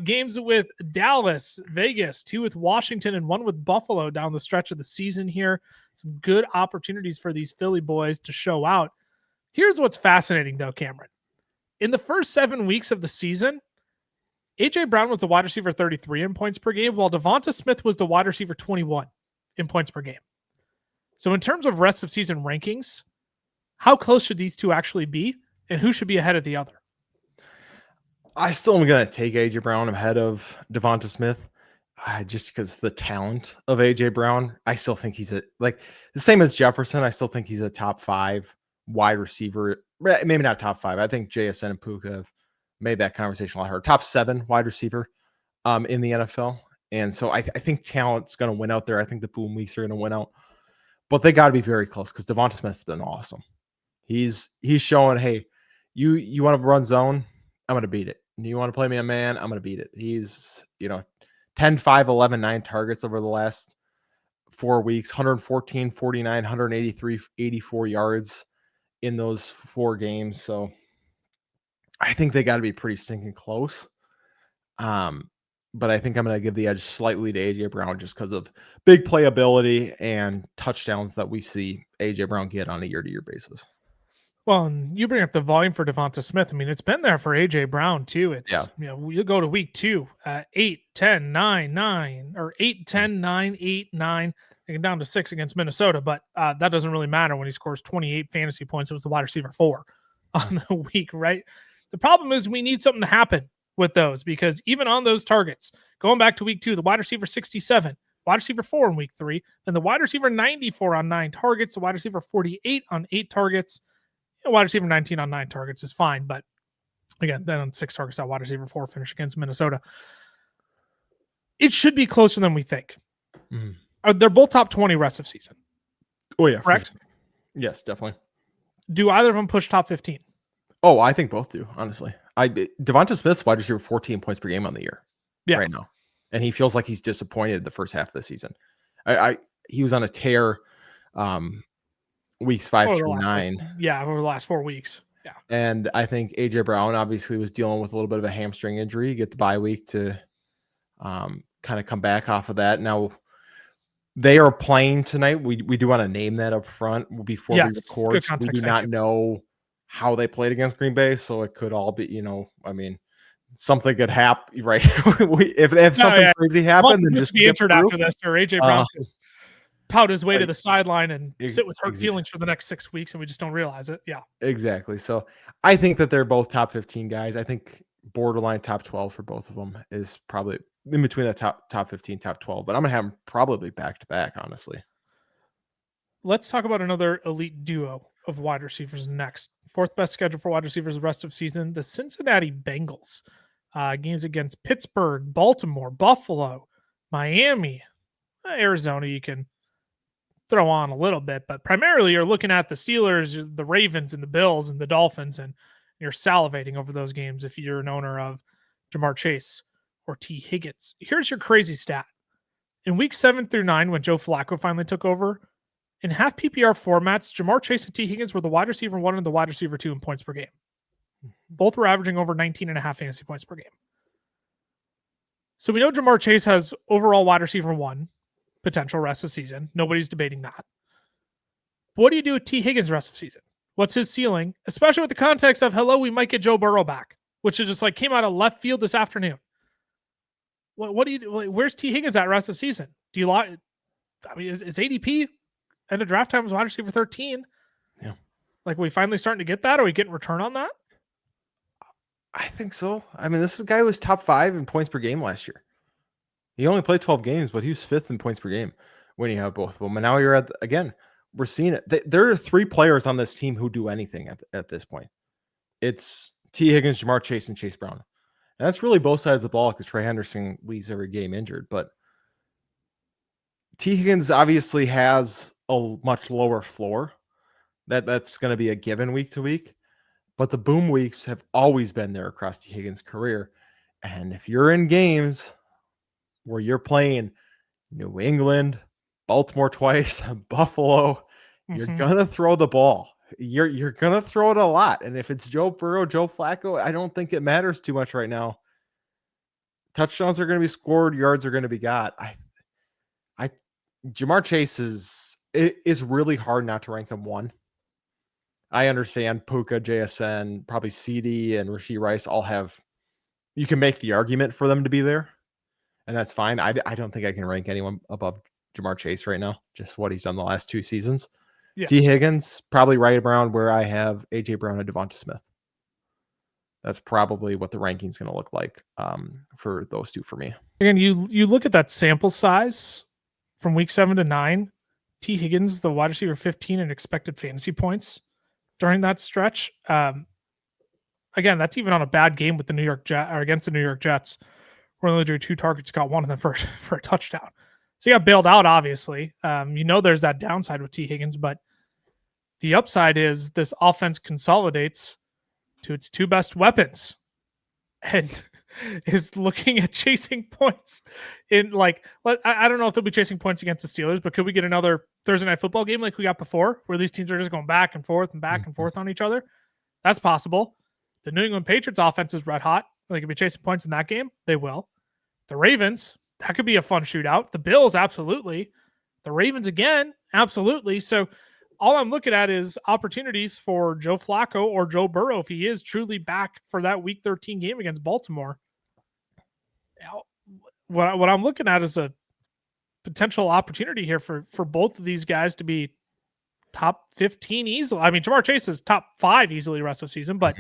games with Dallas, Vegas, 2 with Washington, and 1 with Buffalo down the stretch of the season here. Some good opportunities for these Philly boys to show out. Here's what's fascinating, though, Cameron. In the first 7 weeks of the season, A.J. Brown was the wide receiver 33 in points per game, while Devonta Smith was the wide receiver 21 in points per game. So in terms of rest of season rankings, how close should these two actually be, and who should be ahead of the other? I still am going to take A.J. Brown ahead of Devonta Smith, just because the talent of A.J. Brown. I still think he's the same as Jefferson. I still think he's a top 5 wide receiver. Maybe not top 5. I think JSN and Puka have made that conversation a lot harder. Top 7 wide receiver in the NFL. And so I think talent's going to win out there. I think the boom weeks are going to win out. But they got to be very close, because Devonta Smith's been awesome. He's showing, hey, you want to run zone? I'm going to beat it. You want to play me a man? I'm going to beat it. He's, 10, 5, 11, 9 targets over the last 4 weeks, 114, 49, 183, 84 yards in those 4 games. So I think they got to be pretty stinking close. But I think I'm going to give the edge slightly to A.J. Brown, just because of big playability and touchdowns that we see A.J. Brown get on a year-to-year basis. Well, and you bring up the volume for Devonta Smith. I mean, it's been there for A.J. Brown, too. It's, you go to week 2, 8, 10, 9, 9, or 8, 10, 9, 8, 9, and down to 6 against Minnesota. But that doesn't really matter when he scores 28 fantasy points. It was the wide receiver 4 on the week, right? The problem is we need something to happen with those, because even on those targets, going back to week 2, the wide receiver 67 wide receiver 4 in week 3, and the wide receiver 94 on 9 targets, the wide receiver 48 on 8 targets, wide receiver 19 on 9 targets is fine, but again, then on 6 targets, that wide receiver 4 finish against Minnesota. It should be closer than we think. They're both top 20 rest of season. Oh, yeah. Correct? Sure. Yes, definitely. Do either of them push top 15? Oh, I think both do, honestly. Devonta Smith's wide receiver 14 points per game on the year right now. And he feels like he's disappointed the first half of the season. He was on a tear weeks 5 through 9. Over the last 4 weeks. Yeah. And I think AJ Brown obviously was dealing with a little bit of a hamstring injury. You get the bye week to kind of come back off of that. Now they are playing tonight. We do want to name that up front before we record. We do not know how they played against Green Bay, so it could all be, something could happen, right? if something crazy happened, then just be injured after this, or AJ Brown could pout his way to the sideline and sit with hurt feelings for the next 6 weeks, and we just don't realize it. Yeah, exactly. So I think that they're both top 15 guys. I think borderline top 12 for both of them is probably in between the top 15, top 12. But I'm gonna have them probably back to back, honestly. Let's talk about another elite duo of wide receivers next. 4th best schedule for wide receivers the rest of season. The Cincinnati Bengals. Games against Pittsburgh, Baltimore, Buffalo, Miami, Arizona. You can throw on a little bit, but primarily you're looking at the Steelers, the Ravens, and the Bills and the Dolphins, and you're salivating over those games if you're an owner of Jamar Chase or T. Higgins. Here's your crazy stat. In week 7 through 9, when Joe Flacco finally took over, in half PPR formats, Jamar Chase and T. Higgins were the wide receiver 1 and the wide receiver 2 in points per game. Both were averaging over 19.5 fantasy points per game. So we know Jamar Chase has overall wide receiver 1 potential rest of season. Nobody's debating that. But what do you do with T. Higgins rest of season? What's his ceiling? Especially with the context of, hello, we might get Joe Burrow back, which is just like came out of left field this afternoon. What do you do? Where's T. Higgins at rest of season? Do you like? I mean, it's ADP end of draft time was wide receiver 13. Yeah. Like, we finally starting to get that? Are we getting return on that? I think so. I mean, this is a guy who was top 5 in points per game last year. He only played 12 games, but he was 5th in points per game when you have both of them. And now you're we're seeing it. There are 3 players on this team who do anything at this point. It's T. Higgins, Jamar Chase, and Chase Brown. And that's really both sides of the ball because Trey Henderson leaves every game injured. But T. Higgins obviously has a much lower floor. That's going to be a given week to week. But the boom weeks have always been there across T. Higgins' career. And if you're in games where you're playing New England, Baltimore twice, Buffalo, you're going to throw the ball. You're going to throw it a lot. And if it's Joe Burrow, Joe Flacco, I don't think it matters too much right now. Touchdowns are going to be scored. Yards are going to be got. Jamar Chase is really hard not to rank him 1. I understand Puka, JSN, probably CD, and Rashee Rice all have. You can make the argument for them to be there, and that's fine. I don't think I can rank anyone above Jamar Chase right now. Just what he's done the last 2 seasons. Yeah. T. Higgins probably right around where I have AJ Brown and Devonta Smith. That's probably what the ranking is going to look like for those 2 for me. Again, you look at that sample size from week 7 to 9. T. Higgins, the wide receiver 15 in expected fantasy points during that stretch. Again, that's even on a bad game with the New York Jets or against the New York Jets, where only drew 2 targets, got 1 of them for a touchdown. So he got bailed out, obviously. There's that downside with T. Higgins, but the upside is this offense consolidates to its 2 best weapons and is looking at chasing points in I don't know if they'll be chasing points against the Steelers, but could we get another Thursday Night Football game like we got before where these teams are just going back and forth and back and forth on each other? That's possible. The New England Patriots offense is red hot. They could be chasing points in that game. They will. The Ravens, that could be a fun shootout. The Bills, absolutely. The Ravens again, absolutely. So all I'm looking at is opportunities for Joe Flacco or Joe Burrow if he is truly back for that Week 13 game against Baltimore. What I'm looking at is a potential opportunity here for both of these guys to be top 15 easily. I mean, Jamar Chase is top 5 easily the rest of the season, but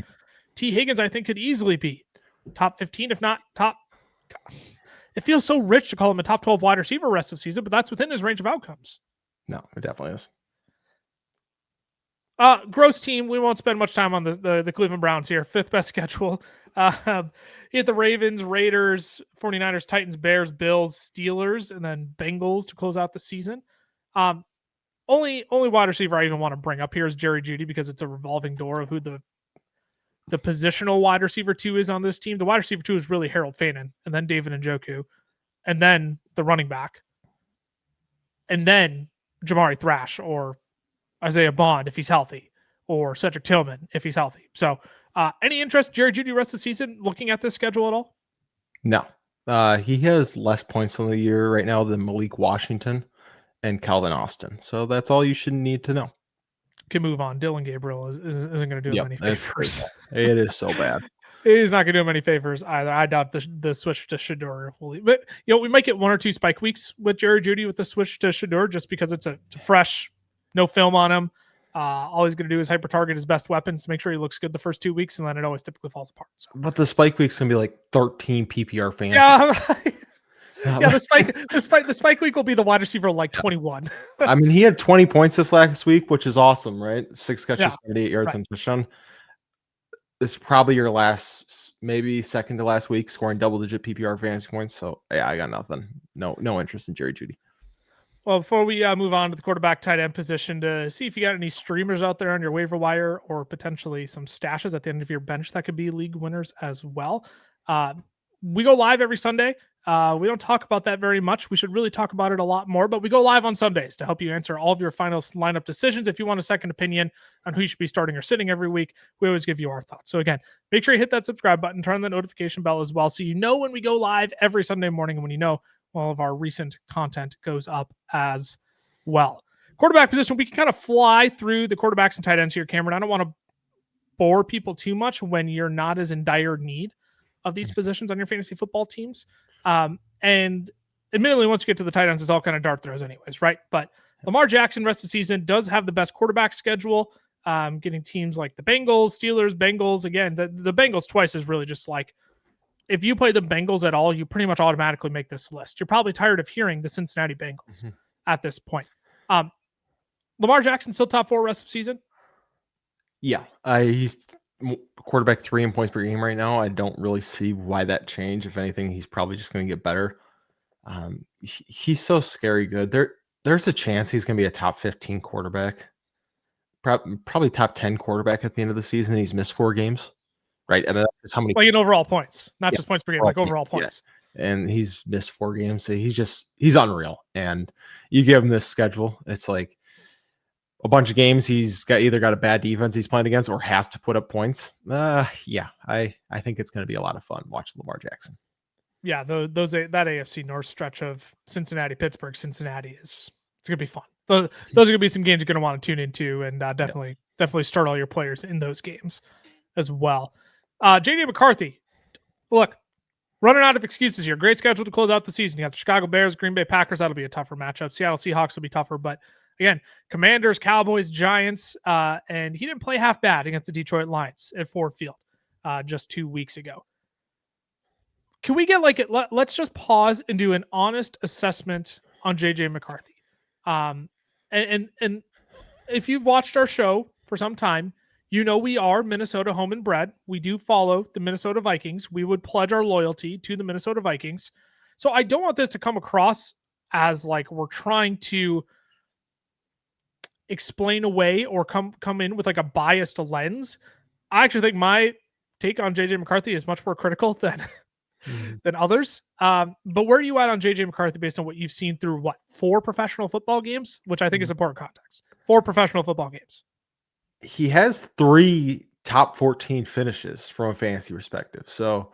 T. Higgins, I think, could easily be top 15, if not top. it feels so rich to call him a top 12 wide receiver rest of season, but that's within his range of outcomes. No, it definitely is. Gross team. We won't spend much time on the Cleveland Browns here. 5th best schedule. He had the Ravens, Raiders, 49ers, Titans, Bears, Bills, Steelers, and then Bengals to close out the season. Only wide receiver I even want to bring up here is Jerry Jeudy, because it's a revolving door of who the positional wide receiver 2 is on this team. The wide receiver 2 is really Harold Fanon, and then David Njoku, and then the running back, and then Jamari Thrash or Isaiah Bond if he's healthy, or Cedric Tillman if he's healthy. So any interest, Jerry Jeudy rest of the season, looking at this schedule at all? No. He has less points on the year right now than Malik Washington and Calvin Austin. So that's all you should need to know. Can move on. Dylan Gabriel isn't going to do him any favors. It is so bad. He's not going to do him any favors either. I doubt the switch to Shador will. But we might get 1 or 2 spike weeks with Jerry Jeudy with the switch to Shador, just because it's a fresh, no film on him. All he's going to do is hyper target his best weapons to make sure he looks good the first 2 weeks, and then it always typically falls apart. So. But the spike week's gonna be like 13 PPR fans. Yeah, the spike week will be the wide receiver like 21. I mean, he had 20 points this last week, which is awesome, right? 6 catches, 78 yards, and touchdown. This is probably your last, maybe second to last week, scoring double-digit PPR fantasy points. So yeah, I got nothing. No interest in Jerry Jeudy. Well, before we move on to the quarterback tight end position, to see if you got any streamers out there on your waiver wire, or potentially some stashes at the end of your bench that could be league winners as well. We go live every Sunday. We don't talk about that very much. We should really talk about it a lot more, but we go live on Sundays to help you answer all of your final lineup decisions. If you want a second opinion on who you should be starting or sitting every week, we always give you our thoughts. So again, make sure you hit that subscribe button, turn on the notification bell as well, so you know when we go live every Sunday morning, and when you know all of our recent content goes up as well. Quarterback position, we can kind of fly through the quarterbacks and tight ends here, Cameron. I don't want to bore people too much when you're not as in dire need of these positions on your fantasy football teams. And admittedly, once you get to the tight ends, it's all kind of dart throws anyways, right? But Lamar Jackson rest of the season does have the best quarterback schedule, getting teams like the Bengals, Steelers, Bengals. Again, the Bengals twice is really just like, if you play the Bengals at all, you pretty much automatically make this list. You're probably tired of hearing the Cincinnati Bengals at this point. Lamar Jackson still top 4 rest of season? Yeah, he's quarterback 3 in points per game right now. I don't really see why that changed. If anything, he's probably just going to get better. He's so scary good. There's a chance he's going to be a top 15 quarterback, probably top 10 quarterback at the end of the season. He's missed 4 games. Right, and that's how many? Like in overall points, not just points per game, like overall points. Yeah. And he's missed 4 games, so he's unreal. And you give him this schedule, it's like a bunch of games he's either got a bad defense he's playing against, or has to put up points. Yeah, I think it's going to be a lot of fun watching Lamar Jackson. Yeah, that AFC North stretch of Cincinnati, Pittsburgh, Cincinnati it's going to be fun. Those are going to be some games you're going to want to tune into, and definitely start all your players in those games as well. JJ McCarthy, look, running out of excuses here. Great schedule to close out the season. You got the Chicago Bears, Green Bay Packers. That'll be a tougher matchup. Seattle Seahawks will be tougher. But again, Commanders, Cowboys, Giants, and he didn't play half bad against the Detroit Lions at Ford Field just 2 weeks ago. Can we get let's just pause and do an honest assessment on JJ McCarthy. And if you've watched our show for some time, you know we are Minnesota home and bred. We do follow the Minnesota Vikings. We would pledge our loyalty to the Minnesota Vikings. So I don't want this to come across as like we're trying to explain away or come in with like a biased lens. I actually think my take on JJ McCarthy is much more critical than others. But where are you at on JJ McCarthy based on what you've seen through 4 professional football games, which I think is important context. 4 professional football games. He has 3 top 14 finishes from a fantasy perspective. So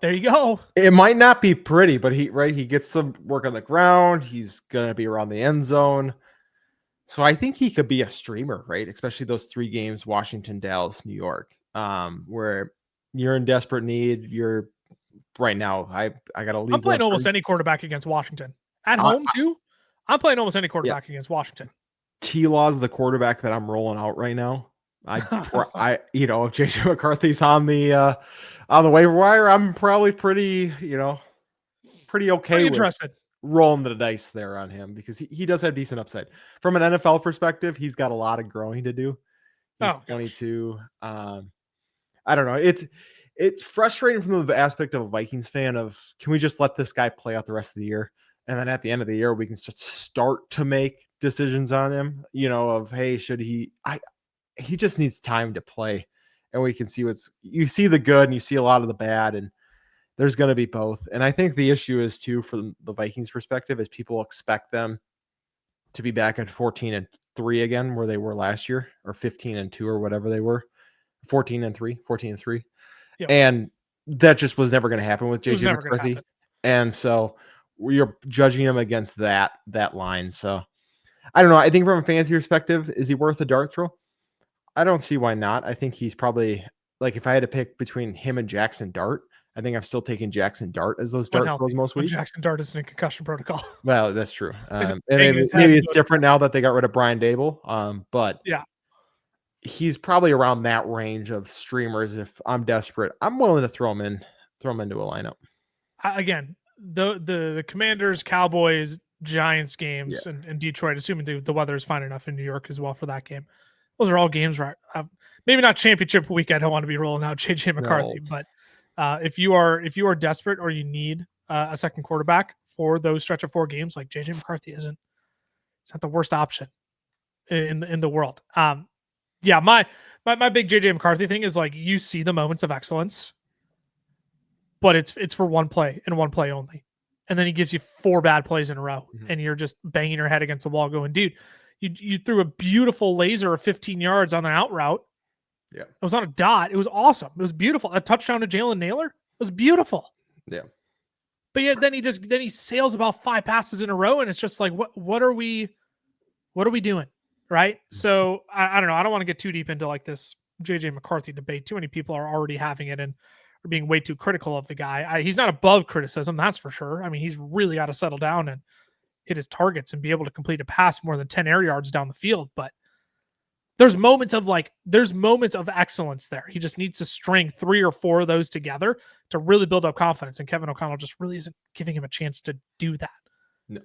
there you go. It might not be pretty, but he gets some work on the ground. He's going to be around the end zone. So I think he could be a streamer, right? Especially those 3 games, Washington, Dallas, New York, where you're in desperate need. You're right now. I got to leave. I'm playing almost any quarterback against Washington at home too. I'm playing almost any quarterback against Washington. T-Law is the quarterback that I'm rolling out right now. If JJ McCarthy's on the waiver wire, I'm probably pretty, pretty okay Pretty with interested. rolling the dice there on him because he does have decent upside. From an NFL perspective, he's got a lot of growing to do. He's Oh, gosh. 22. I don't know. It's frustrating from the aspect of a Vikings fan of can we just let this guy play out the rest of the year? And then at the end of the year, we can start to make decisions on him, of hey, should he just needs time to play. And we can see you see the good and you see a lot of the bad, and there's going to be both. And I think the issue is too, from the Vikings perspective, is people expect them to be back at 14-3 again, where they were last year, or 15-2 or whatever they were, 14-3. Yep. And that just was never going to happen with It was JJ never gonna McCarthy. happen. And so you're judging him against that line. So I don't know. I think from a fantasy perspective, is he worth a dart throw? I don't see why not. I think he's probably, like, if I had to pick between him and Jackson Dart, I think I'm still taking Jackson Dart as those dart throws most weeks. Jackson Dart is in a concussion protocol. Well, that's true. And banging his head maybe into it's it. different now that they got rid of Brian Dable. But Yeah. he's probably around that range of streamers. If I'm desperate, I'm willing to throw him into a lineup. Again, the Commanders, Cowboys, Giants games, and Detroit, assuming the weather is fine enough in New York as well for that game. Those are all games where maybe not championship week. I don't want to be rolling out JJ McCarthy, but if you are desperate or you need a second quarterback for those stretch of 4 games, like JJ McCarthy it's not the worst option in the world. Yeah, my big JJ McCarthy thing is, like, you see the moments of excellence, but it's for one play and one play only. And then he gives you 4 bad plays in a row, and you're just banging your head against the wall going, dude, you threw a beautiful laser of 15 yards on an out route. Yeah. It was on a dot. It was awesome. It was beautiful. A touchdown to Jalen Naylor. It was beautiful. Yeah. But yet then he sails about 5 passes in a row, and it's just like, what are we doing? Right? So I don't know. I don't want to get too deep into like this JJ McCarthy debate. Too many people are already having it and are being way too critical of the guy. He's not above criticism, that's for sure. I mean, he's really got to settle down and hit his targets and be able to complete a pass more than 10 air yards down the field. But there's moments of excellence there. He just needs to string 3 or 4 of those together to really build up confidence. And Kevin O'Connell just really isn't giving him a chance to do that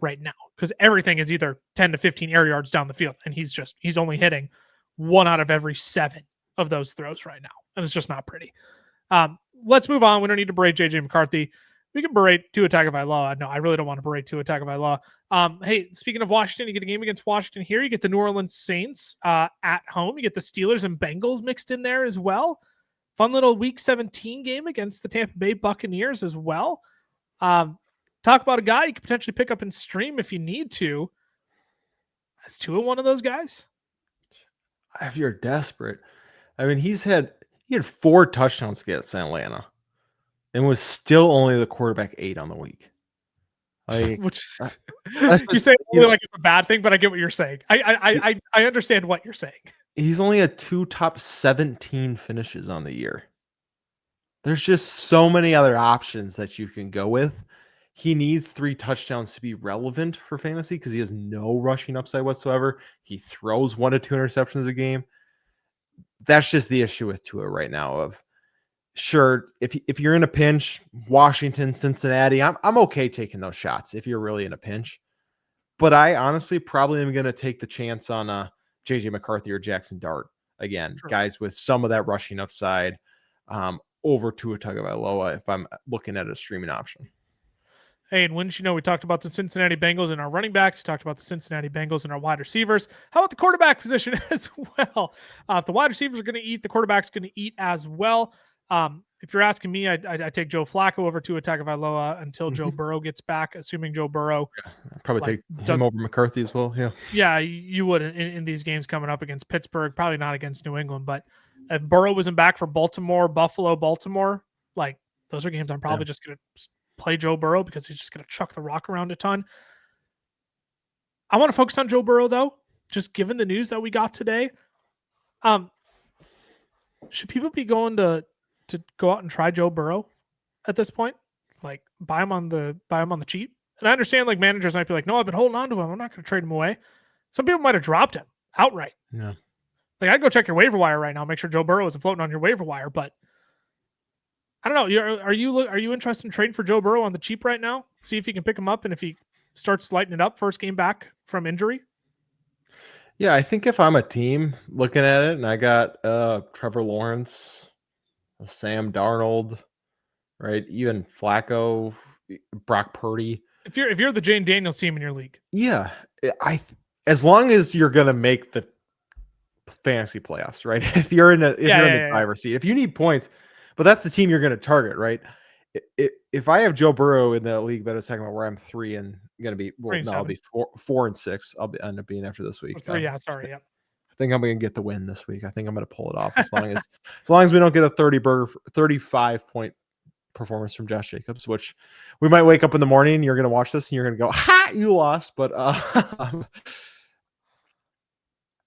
right now, because everything is either 10 to 15 air yards down the field, and he's only hitting 1 out of every 7 of those throws right now, and it's just not pretty. Let's move on. We don't need to berate JJ McCarthy. We can berate Tua Tagovailoa. No, I really don't want to berate Tua Tagovailoa. Hey, speaking of Washington, you get a game against Washington here. You get the New Orleans Saints at home. You get the Steelers and Bengals mixed in there as well. Fun little Week 17 game against the Tampa Bay Buccaneers as well. Talk about a guy you could potentially pick up and stream if you need to. Is Tua one of those guys? If you're desperate, I mean, he had 4 touchdowns against Atlanta, and was still only the quarterback 8 on the week. Like, which is, just, you say only like it's a bad thing, but I get what you're saying. I understand what you're saying. He's only had 2 top 17 finishes on the year. There's just so many other options that you can go with. He needs 3 touchdowns to be relevant for fantasy because he has no rushing upside whatsoever. He throws 1 to 2 interceptions a game. That's just the issue with Tua right now. Of sure, if you're in a pinch, Washington, Cincinnati, I'm okay taking those shots if you're really in a pinch. But I honestly probably am going to take the chance on JJ McCarthy or Jackson Dart again, guys with some of that rushing upside over Tua Tagovailoa if I'm looking at a streaming option. Hey, and wouldn't you know, we talked about the Cincinnati Bengals and our running backs. We talked about the Cincinnati Bengals and our wide receivers. How about the quarterback position as well? If the wide receivers are going to eat, the quarterback's going to eat as well. If you're asking me, I take Joe Flacco over Tua Tagovailoa until Joe Burrow gets back, assuming Joe Burrow. I'd probably take him over McCarthy as well. Yeah, you would in these games coming up against Pittsburgh, probably not against New England. But if Burrow wasn't back for Baltimore, Buffalo, Baltimore, like those are games I'm probably just going to play Joe Burrow because he's just going to chuck the rock around a ton. I want to focus on Joe Burrow, though, just given the news that we got today. Should people be going to go out and try Joe Burrow at this point? Like buy him on the cheap? And I understand like managers might be like, no, I've been holding on to him. I'm not going to trade him away. Some people might have dropped him outright. Yeah. Like I'd go check your waiver wire right now, make sure Joe Burrow isn't floating on your waiver wire. But I don't know. Are you interested in trading for Joe Burrow on the cheap right now? See if you can pick him up, and if he starts lighting it up first game back from injury. Yeah, I think if I'm a team looking at it and I got Trevor Lawrence, Sam Darnold, right, even Flacco, Brock Purdy. If you're the Jane Daniels team in your league, yeah, as long as you're gonna make the fantasy playoffs, right? If you're in the driver's seat, if you need points, but that's the team you're gonna target, right? If I have Joe Burrow in the league that is talking about where I'm 3 and going to be, I'll be 4-6. I'll end up being after this week. 3, yeah, sorry, yeah. I think I'm going to get the win this week. I think I'm going to pull it off as long as we don't get a 35 point performance from Josh Jacobs, which we might wake up in the morning and you're going to watch this and you're going to go, ha, you lost. But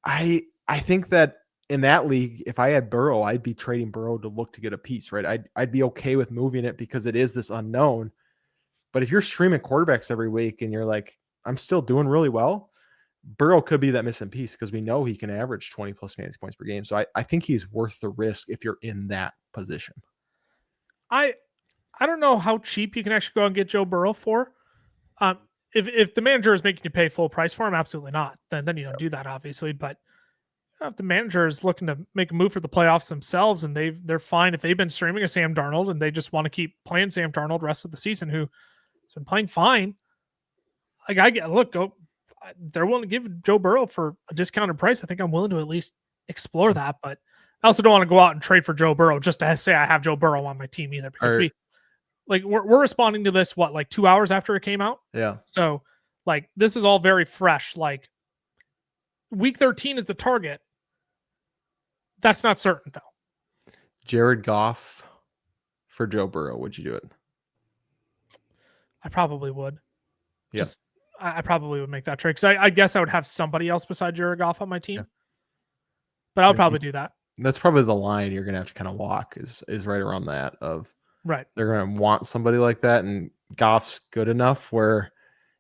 I think that in that league, if I had Burrow, I'd be trading Burrow to look to get a piece, right? I'd be okay with moving it because it is this unknown. But if you're streaming quarterbacks every week and you're like, I'm still doing really well, Burrow could be that missing piece because we know he can average 20 plus fantasy points per game. So I think he's worth the risk if you're in that position. I don't know how cheap you can actually go and get Joe Burrow for. If the manager is making you pay full price for him, absolutely not. Then you don't do that, obviously. But if the manager is looking to make a move for the playoffs themselves, and they're fine if they've been streaming a Sam Darnold and they just want to keep playing Sam Darnold the rest of the season, who has been playing fine. Like they're willing to give Joe Burrow for a discounted price. I think I'm willing to at least explore that, but I also don't want to go out and trade for Joe Burrow just to say I have Joe Burrow on my team either, because we're responding to this, 2 hours after it came out? Yeah. So this is all very fresh. Week 13 is the target. That's not certain though. Jared Goff for Joe Burrow. Would you do it? I probably would. Yeah. I probably would make that trade because I guess I would have somebody else besides Jared Goff on my team. Yeah. But I would probably do that. That's probably the line you're gonna have to kind of walk is right around that of right. They're gonna want somebody like that, and Goff's good enough where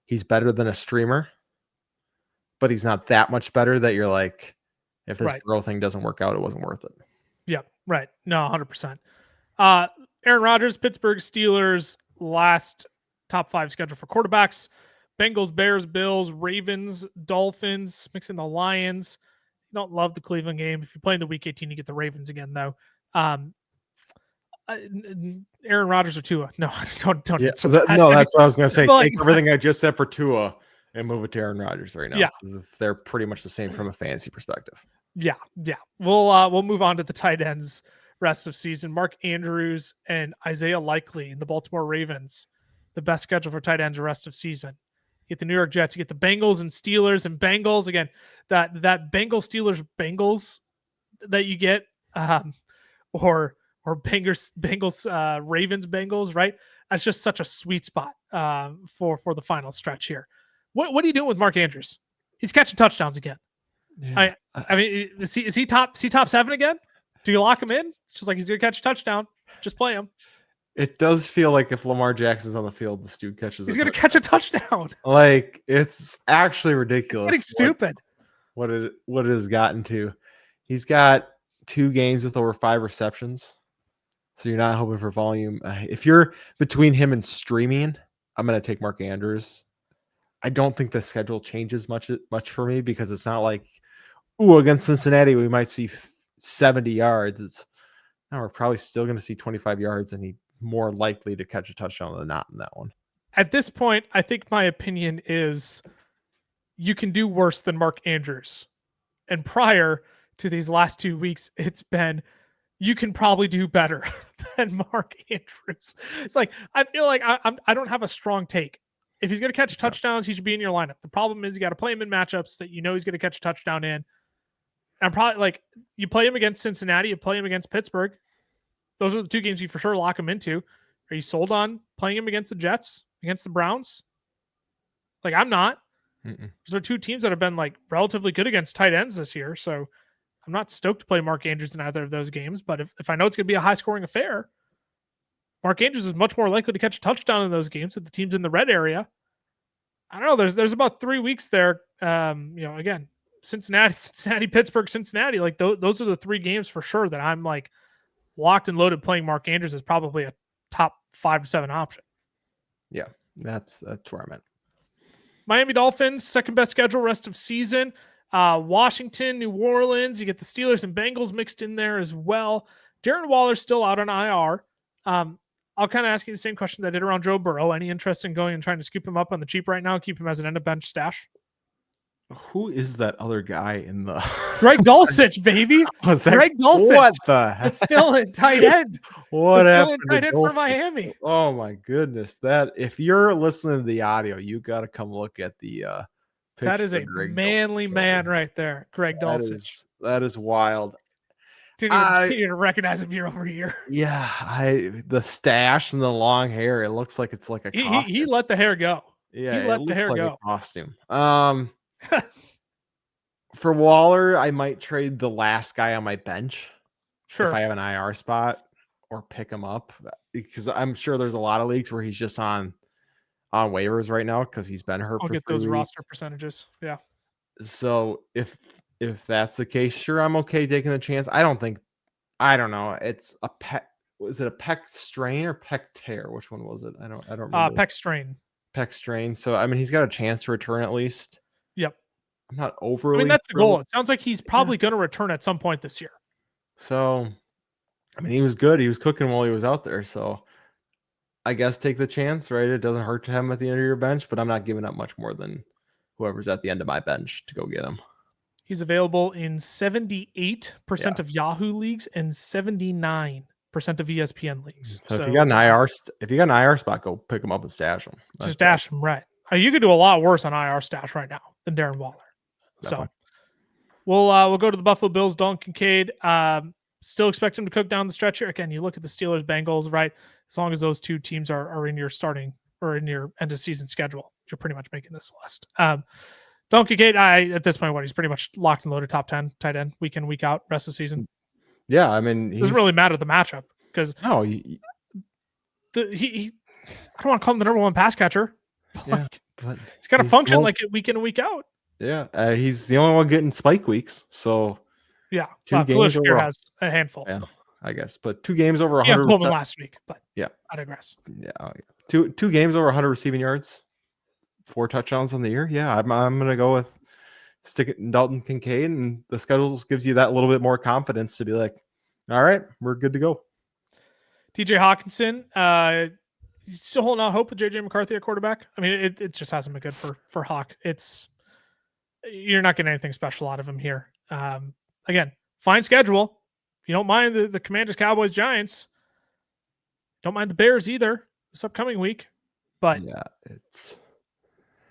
he's better than a streamer, but he's not that much better that you're like, if this Burrow thing doesn't work out, it wasn't worth it. Yeah, right. No, 100%. Aaron Rodgers, Pittsburgh Steelers, last top 5 schedule for quarterbacks. Bengals, Bears, Bills, Ravens, Dolphins, mixing the Lions. You don't love the Cleveland game. If you play in the Week 18, you get the Ravens again, though. Aaron Rodgers or Tua? No, don't. Yeah, no, that's what I was going to say. Take everything I just said for Tua and move it to Aaron Rodgers right now. Yeah, they're pretty much the same from a fantasy perspective. Yeah. We'll move on to the tight ends rest of season. Mark Andrews and Isaiah Likely in the Baltimore Ravens. The best schedule for tight ends rest of season. You get the New York Jets. You get the Bengals and Steelers and Bengals again. That Bengals Steelers Bengals that you get, or Bengals Ravens Bengals, right? That's just such a sweet spot for the final stretch here. What are you doing with Mark Andrews? He's catching touchdowns again. Yeah. I mean, is he top 7 again? Do you lock him in? It's just like he's gonna catch a touchdown. Just play him. It does feel like if Lamar Jackson's on the field, this dude catches. He's gonna catch a touchdown. Like, it's actually ridiculous. It's getting stupid. What it has gotten to. He's got 2 games with over 5 receptions. So you're not hoping for volume. If you're between him and streaming, I'm gonna take Mark Andrews. I don't think the schedule changes much for me because it's not like, against Cincinnati we might see 70 yards. We're probably still going to see 25 yards, and he's more likely to catch a touchdown than not in that one. At this point, I think my opinion is you can do worse than Mark Andrews. And prior to these last 2 weeks, it's been you can probably do better than Mark Andrews. It's like I feel like I don't have a strong take. If he's going to catch touchdowns, he should be in your lineup. The problem is you got to play him in matchups that you know he's going to catch a touchdown in. I'm probably you play him against Cincinnati, you play him against Pittsburgh. Those are the 2 games you for sure lock him into. Are you sold on playing him against the Jets, against the Browns? I'm not. Those are 2 teams that have been relatively good against tight ends this year. So I'm not stoked to play Mark Andrews in either of those games. But if I know it's going to be a high scoring affair, Mark Andrews is much more likely to catch a touchdown in those games if the team's in the red area. I don't know. There's about 3 weeks there. Again, Cincinnati, Pittsburgh, Cincinnati. Those are the 3 games for sure that I'm locked and loaded playing Mark Andrews is probably a top 5 to 7 option. Yeah. That's where I'm at. Miami Dolphins, second best schedule rest of season. Washington, New Orleans. You get the Steelers and Bengals mixed in there as well. Darren Waller's still out on IR. I'll kind of ask you the same question that I did around Joe Burrow. Any interest in going and trying to scoop him up on the cheap right now, keep him as an end of bench stash? Who is that other guy in the Greg Dulcich, baby. Greg Dulcich. What the heck? Fill-in tight end. What happened Tight to end for Dulcich? Miami. Oh my goodness. That if you're listening to the audio, you gotta come look at the That is a manly man right there, Greg Dulcich. That is wild. Didn't even recognize him year over year. Yeah, the stash and the long hair. It looks like it's like a costume. He let the hair go. Yeah, he let the hair go. A costume. For Waller, I might trade the last guy on my bench. Sure. If I have an IR spot, or pick him up, because I'm sure there's a lot of leagues where he's just on waivers right now because he's been hurt. I'll for get 3 those weeks. roster percentages. Yeah. So if that's the case, sure, I'm okay taking the chance. I don't know. It's a pec. Was it a pec strain or pec tear? Which one was it? I don't remember. Pec strain. Pec strain. So I mean, he's got a chance to return at least. Yep. I'm not overly. I mean, that's the goal. It sounds like he's probably going to return at some point this year. So, I mean, he was good. He was cooking while he was out there. So, I guess take the chance, right? It doesn't hurt to have him at the end of your bench, but I'm not giving up much more than whoever's at the end of my bench to go get him. He's available in 78% of Yahoo leagues and 79% of ESPN leagues. So if you got an IR spot, go pick him up and stash him. Just stash him, right? You could do a lot worse on IR stash right now than Darren Waller. Definitely. So we'll go to the Buffalo Bills. Dalton Kincaid. Still expect him to cook down the stretch here. Again, you look at the Steelers, Bengals, right? As long as those two teams are in your starting or in your end of season schedule, you're pretty much making this list. Dalton Kincaid, at this point, he's pretty much locked and loaded top 10 tight end week in, week out, rest of the season. Yeah, I mean, it doesn't really matter the matchup because I don't want to call him the number one pass catcher. Yeah, but he's got to function like it week in and week out. Yeah, he's the only one getting spike weeks. So yeah, 2 games over has a handful. Yeah, I guess, but 2 games over 100. Yeah, Pullman last week, but yeah, I digress. Yeah, two games over 100 receiving yards, 4 touchdowns on the year. Yeah, I'm gonna go with sticking Dalton Kincaid, and the schedule gives you that little bit more confidence to be like, all right, we're good to go. TJ Hawkinson, still holding out hope with JJ McCarthy at quarterback. I mean, it just hasn't been good for Hawk. You're not getting anything special out of him here. Again, fine schedule. If you don't mind the Commanders, Cowboys, Giants, don't mind the Bears either this upcoming week. But yeah,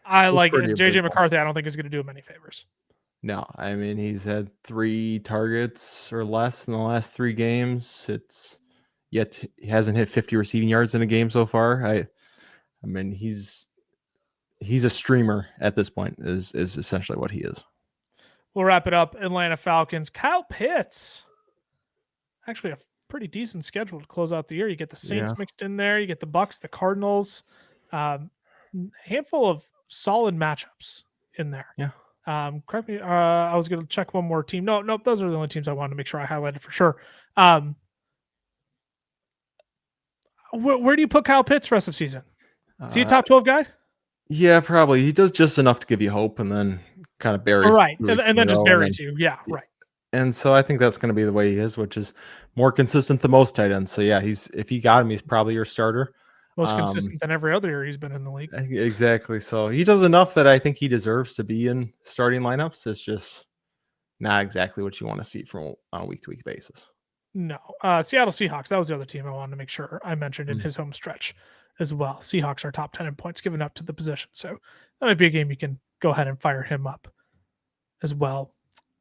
I like JJ McCarthy. I don't think is going to do him any favors. No, I mean, he's had 3 targets or less in the last 3 games. He hasn't hit 50 receiving yards in a game so far. I mean, he's a streamer at this point is essentially what he is. We'll wrap it up. Atlanta Falcons. Kyle Pitts. Actually, a pretty decent schedule to close out the year. You get the Saints mixed in there. You get the Bucks, the Cardinals. Handful of solid matchups in there. Yeah. Correct me. I was going to check one more team. No, those are the only teams I wanted to make sure I highlighted for sure. Where do you put Kyle Pitts rest of season? Is he a top 12 guy? Yeah, probably. He does just enough to give you hope and then kind of buries. Right. And then just buries you. Yeah, right. And so I think that's going to be the way he is, which is more consistent than most tight ends. So yeah, if you got him, he's probably your starter. Most consistent than every other year he's been in the league. Exactly. So he does enough that I think he deserves to be in starting lineups. It's just not exactly what you want to see from on a week-to-week basis. No. Seattle Seahawks. That was the other team I wanted to make sure I mentioned in his home stretch as well. Seahawks are top 10 in points given up to the position. So that might be a game you can go ahead and fire him up as well.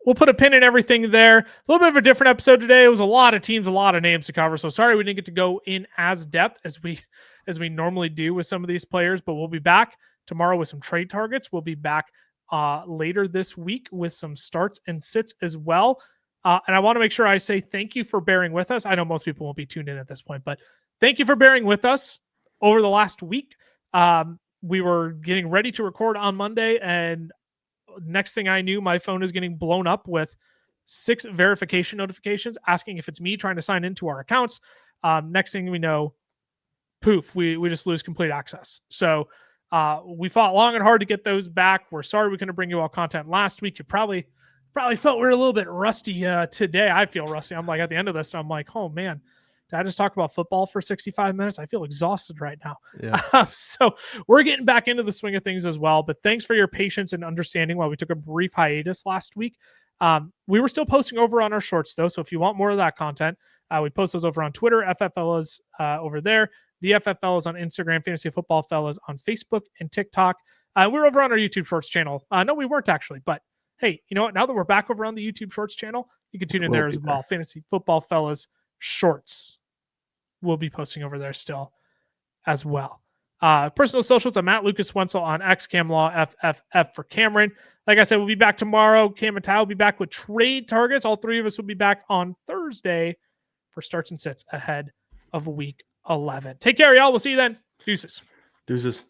We'll put a pin in everything there. A little bit of a different episode today. It was a lot of teams, a lot of names to cover. So sorry we didn't get to go in as depth as we normally do with some of these players, but we'll be back tomorrow with some trade targets. We'll be back later this week with some starts and sits as well. And I want to make sure I say thank you for bearing with us. I know most people won't be tuned in at this point, but thank you for bearing with us over the last week. We were getting ready to record on Monday, and next thing I knew, my phone is getting blown up with 6 verification notifications asking if it's me trying to sign into our accounts. Next thing we know, poof, we just lose complete access. So we fought long and hard to get those back. We're sorry we couldn't bring you all content last week. You probably felt we were a little bit rusty today. I feel rusty. I'm like, at the end of this, I'm like, oh man, did I just talk about football for 65 minutes? I feel exhausted right now. Yeah. So we're getting back into the swing of things as well. But thanks for your patience and understanding while we took a brief hiatus last week. We were still posting over on our shorts though. So if you want more of that content, we post those over on Twitter, FFLas over there. The FFLas on Instagram, Fantasy Football Fellas on Facebook and TikTok. We're over on our YouTube Shorts channel. No, we weren't actually, but hey, you know what? Now that we're back over on the YouTube Shorts channel, you can tune in there as well. Fantasy Football Fellas Shorts. We'll be posting over there still as well. Personal socials, I'm at Lucas Wenzel on X, Camlaw, FFF for Cameron. Like I said, we'll be back tomorrow. Cam and Ty will be back with trade targets. All three of us will be back on Thursday for starts and sits ahead of week 11. Take care, y'all. We'll see you then. Deuces.